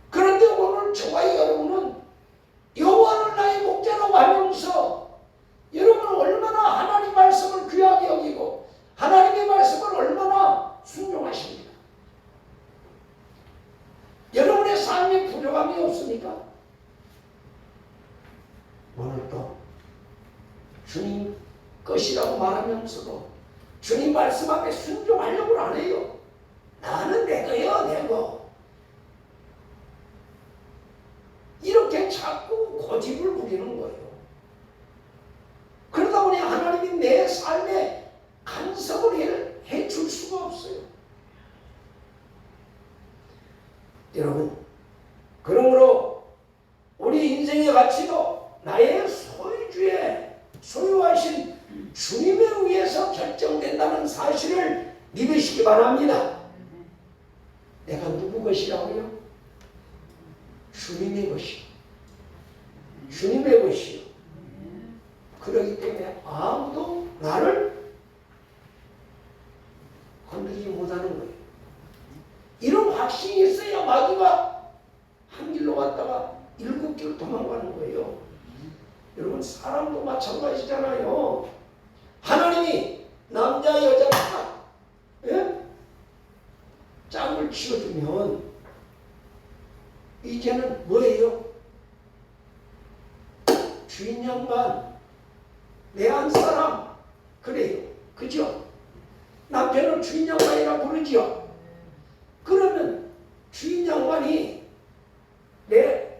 그런데 오늘 저와 여러분은 여호와는 나의 목자라고 하면서 여러분은 얼마나 하나님 말씀을 귀하게 여기고 하나님의 말씀을 얼마나 순종하십니까? 여러분의 삶에 부족함이 없습니까? 오늘 또 주님 것이라고 말하면서도 주님 말씀 앞에 순종하려고 안 해요. 나는 내 거요, 내 거. 이렇게 자꾸 고집을 부리는 거예요. 그러다 보니 하나님이 내 삶에 간섭을 해줄 수가 없어요. 여러분, 그러므로 우리 인생의 가치도 나의 소유하신 주님에 의해서 결정된다는 사실을 믿으시기 바랍니다. 내가 누구 것이라고요? 주님의 것이요. 주님의 것이요. 그렇기 때문에 아무도 나를 건드리지 못하는 거예요. 이런 확신이 있어야 마귀가 한 길로 갔다가 7길 도망가는 거예요. 여러분 사람도 마찬가지잖아요. 하나님이 남자 여자 딱 짝을 지어주면 이제는 뭐예요? 주인 양반 내 안 사람 그래요. 그죠? 남편은 주인 양반이라 부르죠. 그러면 주인 양반이 내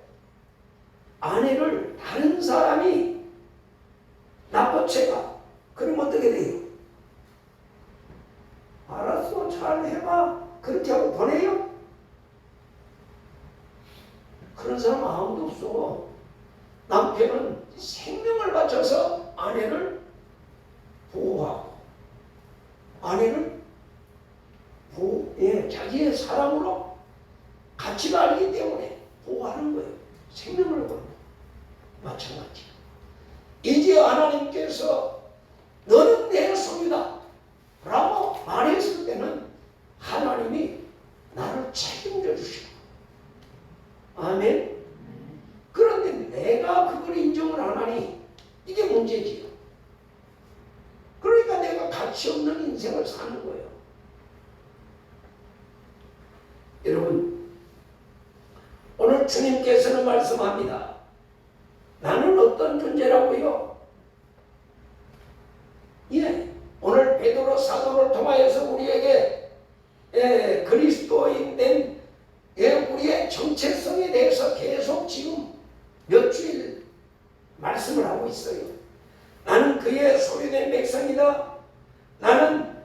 아내를 다른 사람이 납부채가 그러면 어떻게 돼요? 알았어 잘 해봐 그렇게 하고 보내요? 그런 사람 아무도 없어. 남편은 생명을 바쳐서 아내를 보호하고 아내를 자기의 사람으로 가치가 알기 때문에 보호하는 거예요. 생명을 걸고 마찬가지. 이제 하나님께서 너는 내 소유다 라고 말했을 때는 하나님이 나를 책임져 주시고 아멘. 그런데 내가 그걸 인정을 안 하니 이게 문제지요. 그러니까 내가 가치 없는 인생을 사는 거예요. 여러분 오늘 주님께서는 말씀합니다. 나는 어떤 존재라고요? 오늘 베드로 사도를 통하여서 우리에게 그리스도인 된 우리의 정체성에 대해서 계속 지금 몇 주일 말씀을 하고 있어요. 나는 그의 소유된 백성이다. 나는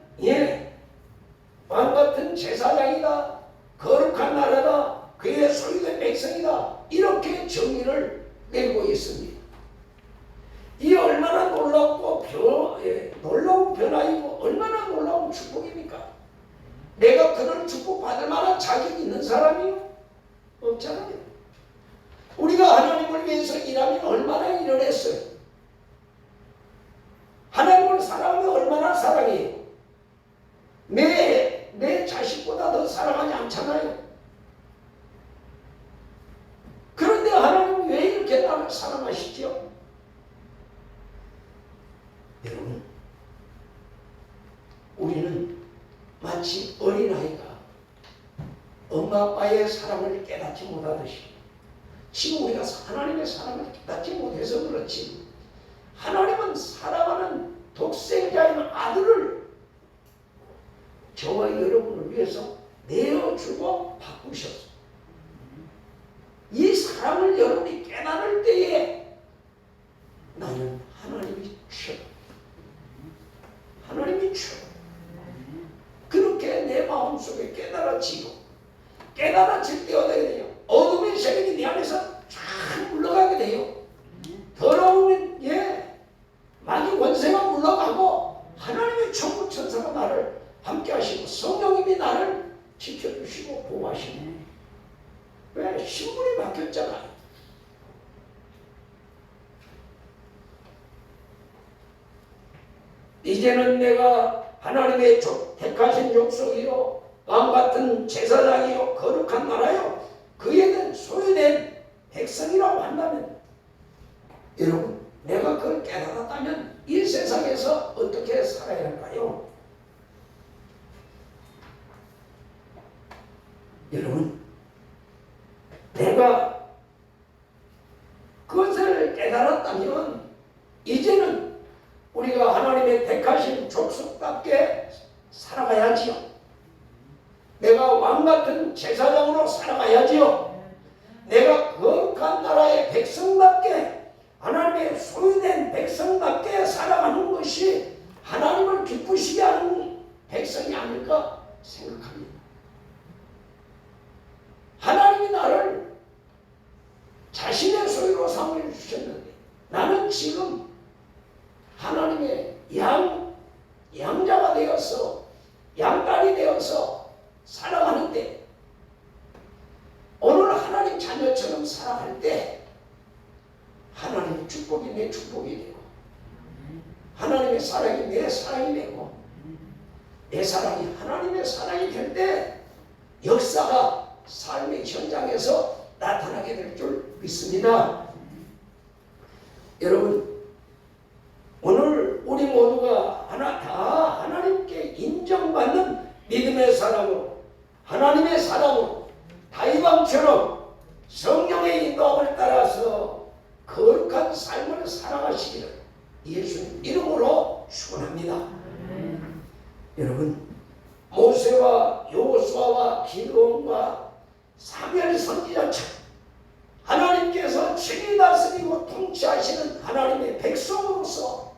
왕같은 제사장이다. 거룩한 나라다. 그의 소유된 백성이다. 이렇게 정의를 내리고 있습니다. 이 얼마나 놀랍고 놀라운 변화이고 얼마나 놀라운 축복입니까? 내가 그런 축복받을 만한 자격이 있는 사람이요? 없잖아요. 우리가 하나님을 위해서 일하면 얼마나 일을 했어요? 하나님을 사랑하면 얼마나 사랑해요? 내 자식보다 더 사랑하지 않잖아요. 그런데 하나님은 왜 이렇게 나를 사랑하시죠? 여러분, 우리는 마치 어린아이가 엄마 아빠의 사랑을 깨닫지 못하듯이 지금 우리가 하나님의 사랑을 깨닫지 못해서 그렇지 하나님은 사랑하는 독생자인 아들을 저와 여러분을 위해서 내어주고 바꾸셨어. 이 사랑을 여러분이 깨달을 때에 나는 하나님이 최고, 하나님이 최고. 그렇게 내 마음속에 깨달아질 때 어떻게 돼요? 어둠의 세력이 내 안에서 쫙 물러가게 돼요. 더러운 마귀 권세가 물러가고 하나님의 천부 천사가 나를 함께 하시고 성령님이 나를 지켜주시고 보호하시고. 왜? 신분이 바뀌었잖아요. 이제는 내가 하나님의 택하신 족속이요 왕같은 제사장이요 거룩한 나라요 그에 대한 소유된 백성이라고 한다면 여러분 내가 그걸 깨달았다면 이 세상에서 어떻게 살아야 할까요? 여러분 내가 그것을 깨달았다면 이제는 우리가 하나님의 택하신 족속답게 살아가야지요. 내가 왕같은 제사장으로 살아가야지요. 내가 거룩한 나라의 백성답게 하나님의 소유된 백성답게 살아가는 것이 하나님을 기쁘시게 하는 백성이 아닐까 생각합니다. 하나님이 나를 자신의 소유로 삼아 주셨는데 나는 지금 하나님의 양자가 되어서 양딸이 되어서 살아가는데 내 사랑이 하나님의 사랑이 될 때 역사가 삶의 현장에서 나타나게 될 줄 믿습니다. 여러분, 오늘 우리 모두가 다 하나님께 인정받는 믿음의 사람으로, 하나님의 사람으로 다윗왕처럼 성령의 인도함을 따라서 거룩한 삶을 살아가시기를 예수님 이름으로 축원합니다. 여러분, 모세와 여호수아와 기드온과 사무엘 선지자처럼 하나님께서 친히 다스리고 통치하시는 하나님의 백성으로서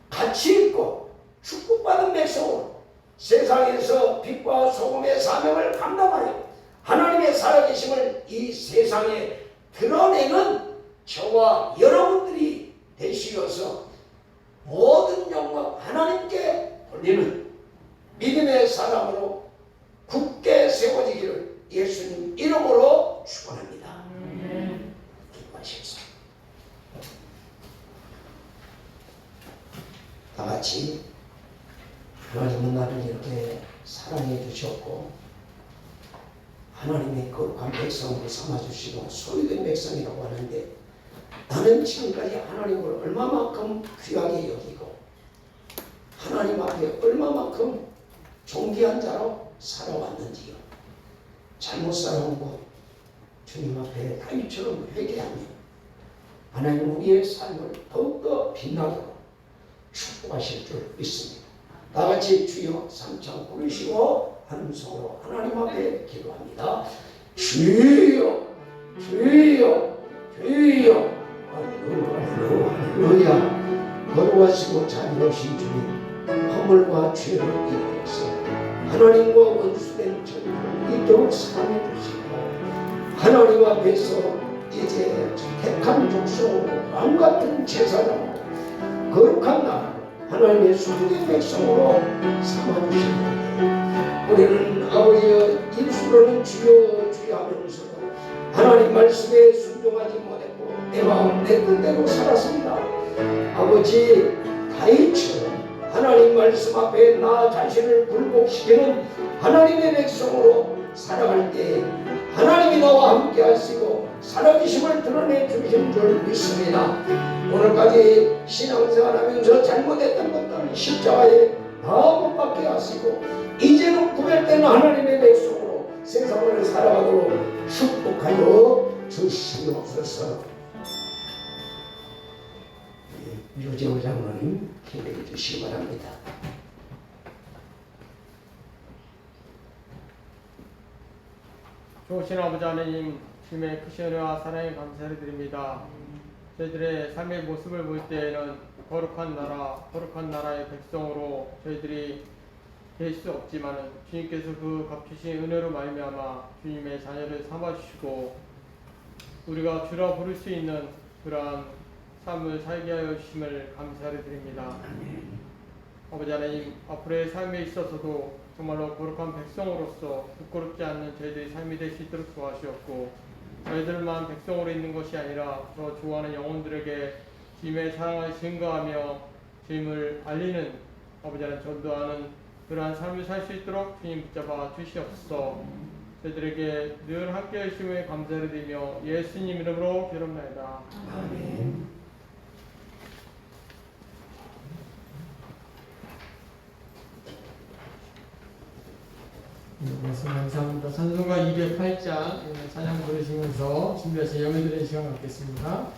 가치 있고 축복받은 백성으로 세상에서 빛과 소금의 사명을 감당하여 하나님의 살아계심을 이 세상에 드러내는 저와 여러분들이 되시어서 모든 영광 하나님께 돌리는 믿음의 사람으로 굳게 세워지기를 예수님 이름으로 축원합니다. 기뻐하십시오. 다 같이 하나님은 나를 이렇게 사랑해 주셨고 하나님의 거룩한 백성으로 삼아주시고 소유된 백성이라고 하는데, 나는 지금까지 하나님을 얼마만큼 귀하게 여기고 하나님 앞에 얼마만큼 존귀한 자로 살아왔는지요. 잘못 살아온 것 주님 앞에 다윗처럼 회개하며 하나님 우리의 삶을 더욱더 빛나도록 축복하실 줄 믿습니다. 다 같이 주여 삼창 부르시고 한음성으로 하나님 앞에 기도합니다. 주여 주여 주여. 할렐루야. 거룩하시고 자비로우신 주님, 허물과 죄를 인하여서 하나님과 원수된 저희를 이토록 사랑해 주시고 하나님 앞에서 이제 택한 족속으로 왕같은 제사장으로 거룩한 나라로 하나님의 소중한 백성으로 삼아주시는데, 우리는 아버지여 입술로는 주여 주여 하면서도 하나님 말씀에 순종하지 못했고 내 마음 내 뜻대로 살았습니다. 아버지, 다윗처럼 하나님 말씀 앞에 나 자신을 굴복시키는 하나님의 백성으로 살아갈 때 하나님이 나와 함께 하시고 살아계심을 드러내 주신 줄 믿습니다. 오늘까지 신앙생활하면서 잘못했던 것들을 십자가에 다 못 박게 하시고 이제는 구별된 하나님의 백성으로 세상을 살아가도록 축복하여 주시옵소서. 유재호 장로님 기도해 주시기 바랍니다. 좋으신 아버지 하나님, 주님의 크신 은혜와 사랑에 감사를 드립니다. 저희들의 삶의 모습을 볼 때에는 거룩한 나라, 거룩한 나라의 백성으로 저희들이 될 수 없지만 주님께서 그 값주신 은혜로 말미암아 주님의 자녀를 삼아주시고 우리가 주라 부를 수 있는 그러한 삶을 살게 하여 주심을 감사를 드립니다. 아버지 하나님, 앞으로의 삶에 있어서도 정말로 거룩한 백성으로서 부끄럽지 않는 저희들의 삶이 될 수 있도록 도와주셨고, 저희들만 백성으로 있는 것이 아니라 저 좋아하는 영혼들에게 주님의 사랑을 증거하며 주님을 알리는, 아버지 하나님 전도하는 그러한 삶을 살 수 있도록 주님 붙잡아 주시옵소서. 저희들에게 늘 함께 해주심을 감사를 드리며 예수님 이름으로 기도합니다. 아멘. 말씀 감사합니다. 찬송가 208장 찬양 부르시면서 준비하신 예배드리는 시간 갖겠습니다.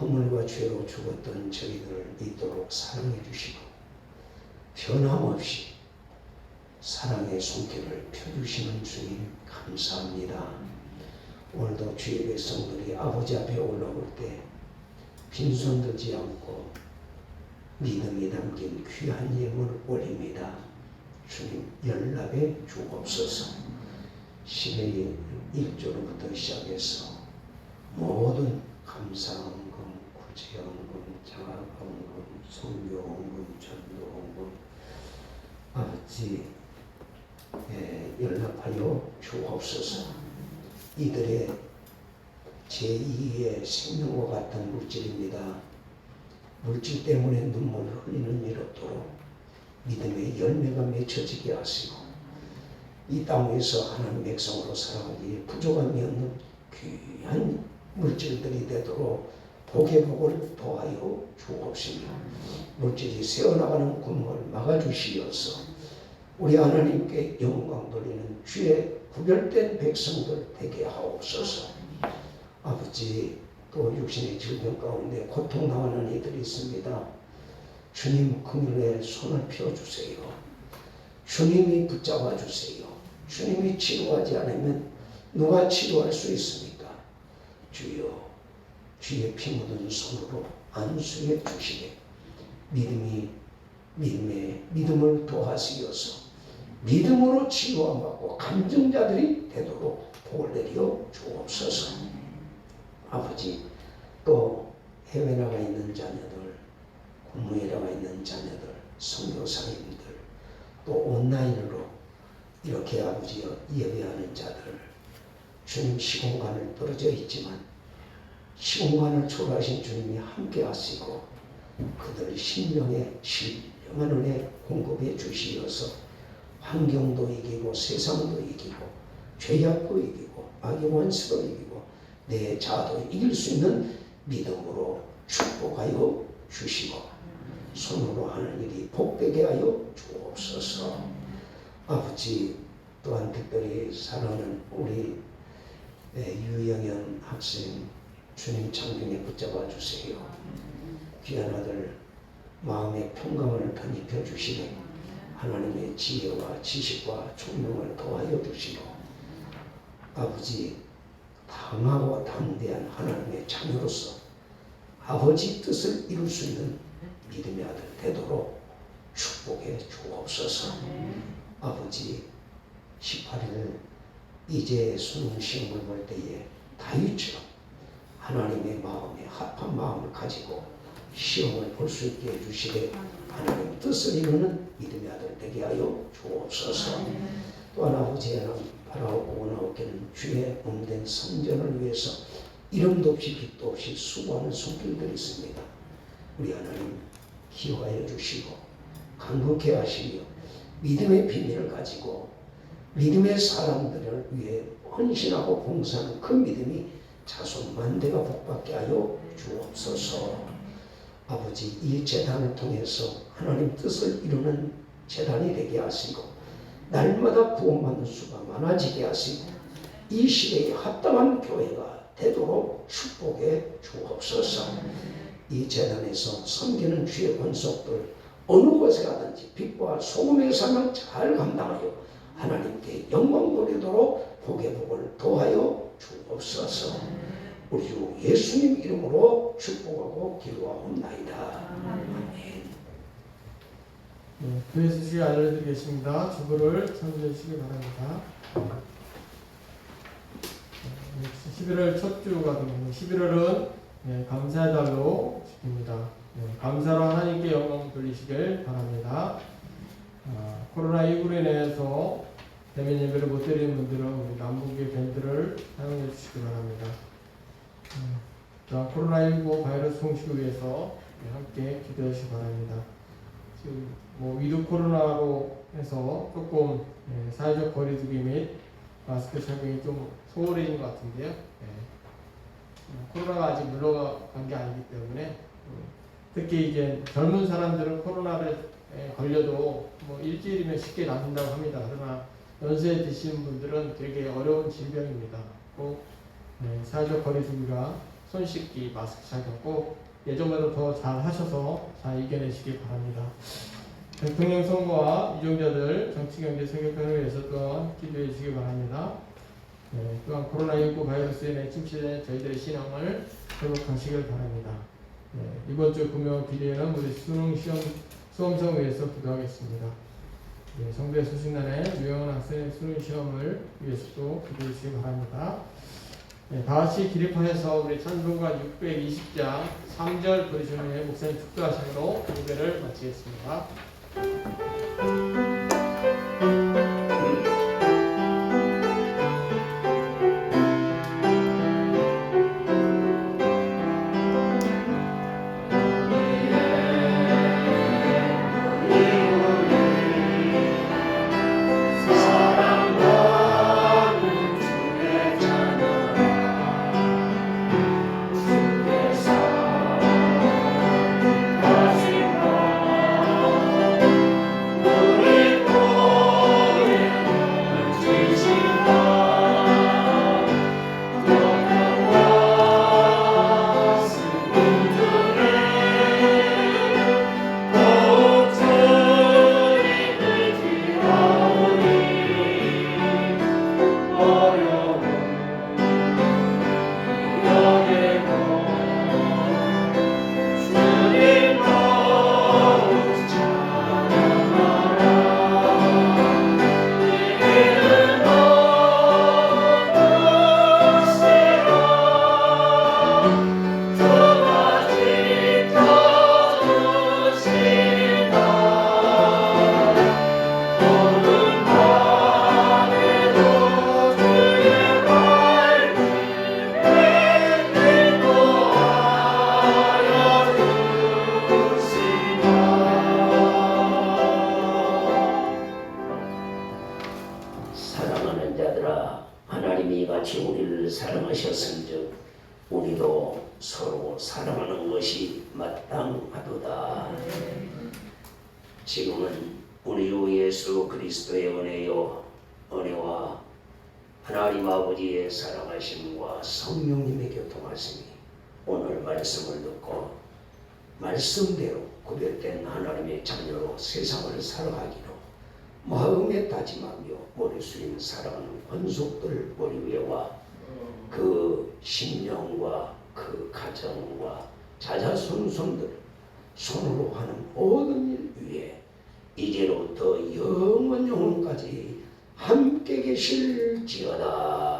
허물과 죄로 죽었던 저희들을 믿도록 사랑해 주시고 변함없이 사랑의 손길을 펴주시는 주님 감사합니다. 오늘도 주의 백성들이 아버지 앞에 올라올 때 빈손 들지 않고 믿음이 담긴 귀한 예물 올립니다. 주님 연락에 주옵소서. 11일 1조로부터 시작해서 모든 감사헌금, 구제헌금, 장학헌금, 성교헌금, 전도헌금 아버지 연락하여 주옵소서. 이들의 제2의 생명과 같은 물질입니다. 물질 때문에 눈물을 흘리는 일 없도록 믿음의 열매가 맺혀지게 하시고 이 땅 위에서 하나님 백성으로 살아가기에 부족함이 없는 귀한 물질들이 되도록 복의 복을 더하여 주옵시며 물질이 새어나가는 구멍을 막아주시어서 우리 하나님께 영광 돌리는 주의 구별된 백성들 되게 하옵소서. 아버지 또 육신의 질병 가운데 고통당하는 이들이 있습니다. 주님 긍휼에 손을 펴주세요. 주님이 붙잡아 주세요. 주님이 치료하지 않으면 누가 치료할 수 있습니까? 주여 주의 피 묻은 손으로 안수해 주시게 믿음을 더하시어서 믿음으로 치료함 받고 감정자들이 되도록 복을 내려 주옵소서. 아버지 또 해외 나가 있는 자녀들, 공무에 나가 있는 자녀들, 선교사님들 또 온라인으로 이렇게 아버지 예배하는 자들 주님 시공간을 떨어져 있지만 시공간을 초월하신 주님이 함께 하시고 그들 심령에 신령한 은혜 공급해 주시어서 환경도 이기고 세상도 이기고 죄악도 이기고 악의 원수도 이기고 내 자아도 이길 수 있는 믿음으로 축복하여 주시고 손으로 하는 일이 복되게 하여 주옵소서. 아버지 또한 특별히 사랑하는 우리 유영현 학생 주님 창중에 붙잡아 주세요. 귀한 아들 마음의 평강을 편입해 주시고 하나님의 지혜와 지식과 총명을 더하여 주시고 아버지 당하고 담대한 하나님의 자녀로서 아버지 뜻을 이룰 수 있는 믿음의 아들 되도록 축복해 주옵소서. 아버지 18일 이제 수능 시험을 볼 때에 다윗처럼 하나님의 마음에 합한 마음을 가지고 시험을 볼 수 있게 해주시되 하나님 뜻을 이루는 믿음의 아들 되게 하여 주옵소서. 또한 아버지 하나님 바라오고 원하옵기는 주의 몸된 성전을 위해서 이름도 없이 빛도 없이 수고하는 손길들이 있습니다. 우리 하나님 기여하여 주시고 강건케 하시며 믿음의 비밀을 가지고 믿음의 사람들을 위해 헌신하고 봉사하는 그 믿음이 자손 만대가 복받게 하여 주옵소서. 아버지 이 재단을 통해서 하나님 뜻을 이루는 재단이 되게 하시고 날마다 구원받는 수가 많아지게 하시고 이 시대에 합당한 교회가 되도록 축복해 주옵소서. 이 재단에서 섬기는 주의 권속들 어느 곳에 가든지 빛과 소금의 삶을 잘 감당하여 하나님께 영광 돌리도록 복의 복을 더하여 주옵소서. 우리 주 예수님 이름으로 축복하고 기도하옵나이다. 아멘. 네, 교회 소식을 알려드리겠습니다. 주보를 참조해 주시기 바랍니다. 11월 첫 주가 됩니다. 11월은 감사의 달로 지킵니다. 감사로 하나님께 영광 돌리시길 바랍니다. 코로나19로 인해서 대면 예배를 못 드리는 분들은 우리 남북의 밴드를 사용해 주시기 바랍니다. 코로나19 바이러스 종식을 위해서 함께 기도해 주시기 바랍니다. 지금 위드 코로나로 해서 조금 사회적 거리두기 및 마스크 착용이 좀 소홀해진 것 같은데요. 코로나가 아직 물러간 게 아니기 때문에 특히 이제 젊은 사람들은 코로나를 걸려도 일주일이면 쉽게 낫는다고 합니다. 그러나 연세 드시는 분들은 되게 어려운 질병입니다. 꼭 사회적 거리두기가 손 씻기, 마스크 착용 꼭 예전보다 더 잘 하셔서 잘 이겨내시기 바랍니다. 대통령 선거와 유정자들 정치, 경제, 생존을 위해서 또한 기도해 주시기 바랍니다. 또한 코로나19 바이러스에 인해 침체된 저희들의 신앙을 회복하시길 바랍니다. 이번 주 금요 기도회는 우리 수험생 위해서 기도하겠습니다. 성대 소식란에 유영한 학생의 수능 시험을 위해서도 기도해 주시기 바랍니다. 다 같이 기립하여서 우리 찬송가 620장 3절 부르시는 후에 목사님 축도하심으로 예배를 마치겠습니다. 사랑하는 자들아, 하나님이 이같이 우리를 사랑하셨은즉 우리도 서로 사랑하는 것이 마땅하도다. 지금은 우리 주 예수 그리스도의 은혜와 하나님 아버지의 사랑하심과 성령님의 교통하심이 오늘 말씀을 듣고 말씀대로 구별된 하나님의 자녀로 세상을 살아가기로 마음에 다짐하며 머리 숙인 사랑하는 권속들 머리 위에와 그 심령과 그 가정과 자자손손들 손으로 하는 모든 일 위에 이제로부터 영원까지 함께 계실지어다.